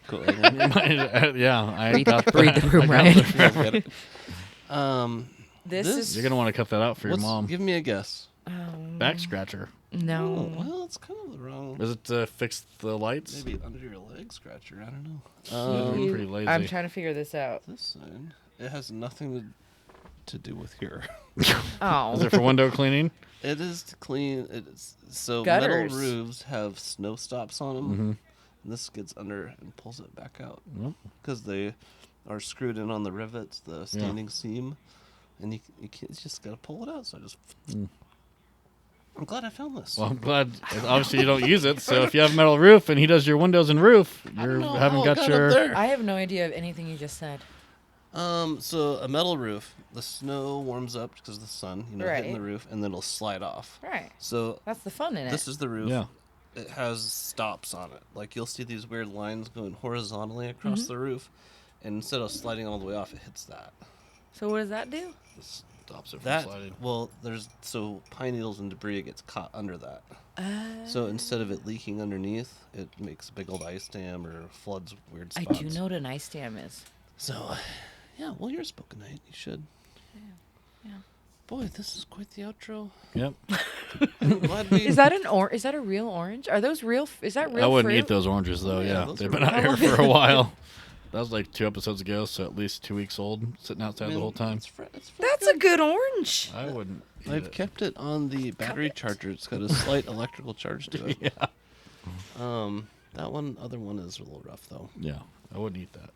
Cool. Yeah, I Read, got read the room, Ryan. This This- is. You're gonna want to cut that out for your What's- mom. Give me a guess. Back scratcher. Oh, No. well, it's kind of the wrong. Is it to fix the lights? Maybe under your leg scratcher. I don't know. I'm You- pretty lazy. I'm trying to figure this out. This side. It has nothing to do with here. Oh. Is it for window cleaning? It is to clean. It is so Gutters. metal roofs have snow stops on them, Mm-hmm. and this gets under and pulls it back out Well, because they are screwed in on the rivets, the standing seam, and you just gotta pull it out. So I just. Mm. I'm glad I found this. well, I'm glad. Obviously, you don't use it. So if you have a metal roof and he does your windows and roof, I don't you know haven't how it got up your. there. I have no idea of anything you just said. So a metal roof, the snow warms up because of the sun, hitting Right. the roof, and then it'll slide off. Right. So That's the fun in it. this is the roof. Yeah. It has stops on it. Like you'll see these weird lines going horizontally across the roof, and instead of sliding all the way off, it hits that. So what does that do? This stops it from That sliding. well, so pine needles and debris gets caught under that. So instead of it leaking underneath, it makes a big old ice dam or floods weird I spots. do know what an ice dam is. So, yeah. Well, you're a spoken knight. You should. Yeah. Boy, this is quite the outro. Yep. I'm glad we. Is that is that a real orange? Are those real? Is that real? I wouldn't fruit? eat those oranges though. Yeah, Yeah, those they've are been really out here for a while. That was like 2 episodes ago, so at least 2 weeks old, sitting outside the whole time. That's a good orange. I wouldn't. eat I've it. kept it on the battery charger. It's got a slight electrical charge to it. Yeah. That other one is a little rough though. Yeah, I wouldn't eat that.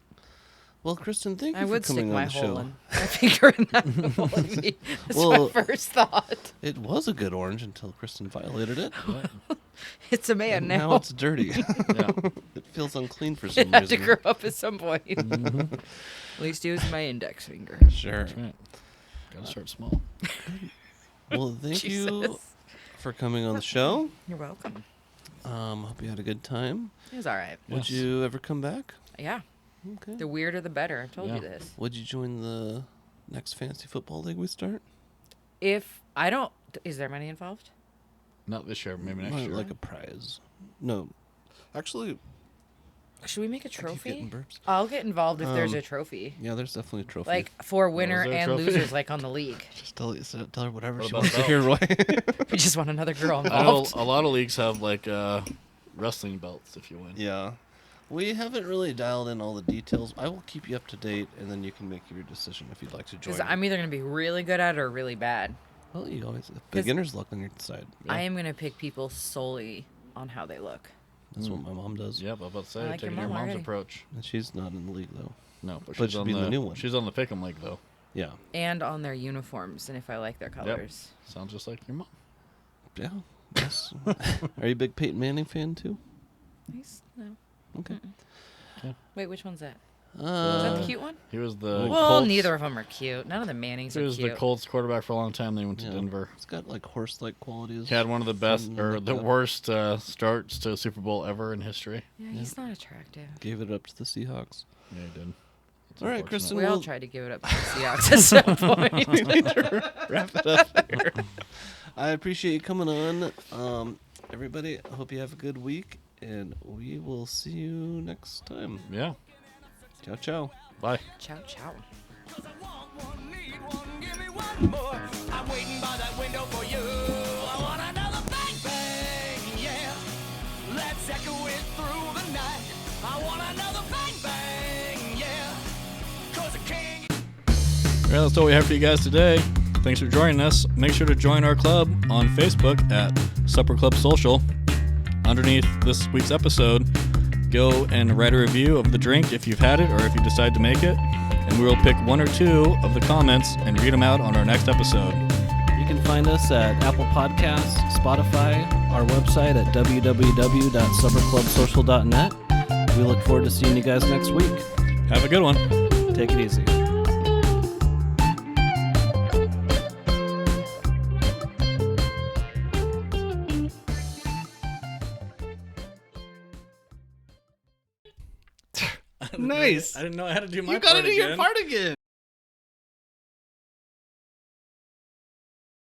Well, Kristen, thank you I for would stick coming my on the hole show. in my finger in that hole in me. That's Well- my first thought. It was a good orange until Kristen violated it. It's a man And now. now it's dirty. Yeah. It feels unclean for It some had to reason. grow up at some point. At least use my index finger. Sure. That's right. Gotta start small. Well, thank you Jesus. for coming on the show. You're welcome. Hope you had a good time. It was all right. Would Yes. you ever come back? Yeah. Okay. The weirder, the better. I told Yeah. you this. Would you join the next fantasy football league we start? If I don't, is there money involved? Not this year, maybe next Not year. like a prize. No. Actually, Should we make a I keep getting trophy? burps. I'll get involved if there's Um, a trophy. Yeah, there's definitely a trophy. Like for winner there a and trophy? losers, like on the league. Just tell her whatever What she about wants to belts? hear, Roy. We just want another girl I know involved. a lot of leagues have like wrestling belts if you win. Yeah. We haven't really dialed in all the details. I will keep you up to date, and then you can make your decision if you'd like to join. Because I'm either going to be really good at it or really bad. Well, you always beginner's luck on your side. I am going to pick people solely on how they look. That's what my mom does. Yep, I was about to say, I like your taking your mom mom's already. approach. And she's not in the league though. No, but But she's she'll on be in the new one. She's on the pick'em league though. Yeah. And on their uniforms, and if I like their colors. Sounds just like your mom. Yeah. Yes. Are you a big Peyton Manning fan too? Nice. No. Okay. Wait, which one's that? Is that the Uh, cute one? He was the Well, Colts. neither of them are cute. None of the Mannings He are was cute. the Colts quarterback for a long time. Then he went to yeah. Denver. It's got like horse-like qualities. He had one of the best Something or like the that. worst starts to a Super Bowl ever in history. Yeah, he's not attractive. Gave it up to the Seahawks. Yeah, he did. It's All right, unfortunate. Kristen. We all Well- tried to give it up to the Seahawks at some point. We need to wrap it up here. I appreciate you coming on. Everybody, I hope you have a good week, and we will see you next time. Yeah. Ciao, ciao. Bye. Ciao, ciao. I'm waiting by that window for you. I want another bang bang, yeah. Let's echo it through the night. I want another bang bang, yeah. 'Cause the king. All right, that's all we have for you guys today. Thanks for joining us. Make sure to join our club on Facebook at Supper Club Social. Underneath this week's episode, go and write a review of the drink if you've had it or if you decide to make it. And we will pick 1 or 2 of the comments and read them out on our next episode. You can find us at Apple Podcasts, Spotify, our website at www.supperclubsocial.net. We look forward to seeing you guys next week. Have a good one. Take it easy. Nice. I didn't know I had to do my You gotta part do your again. part again.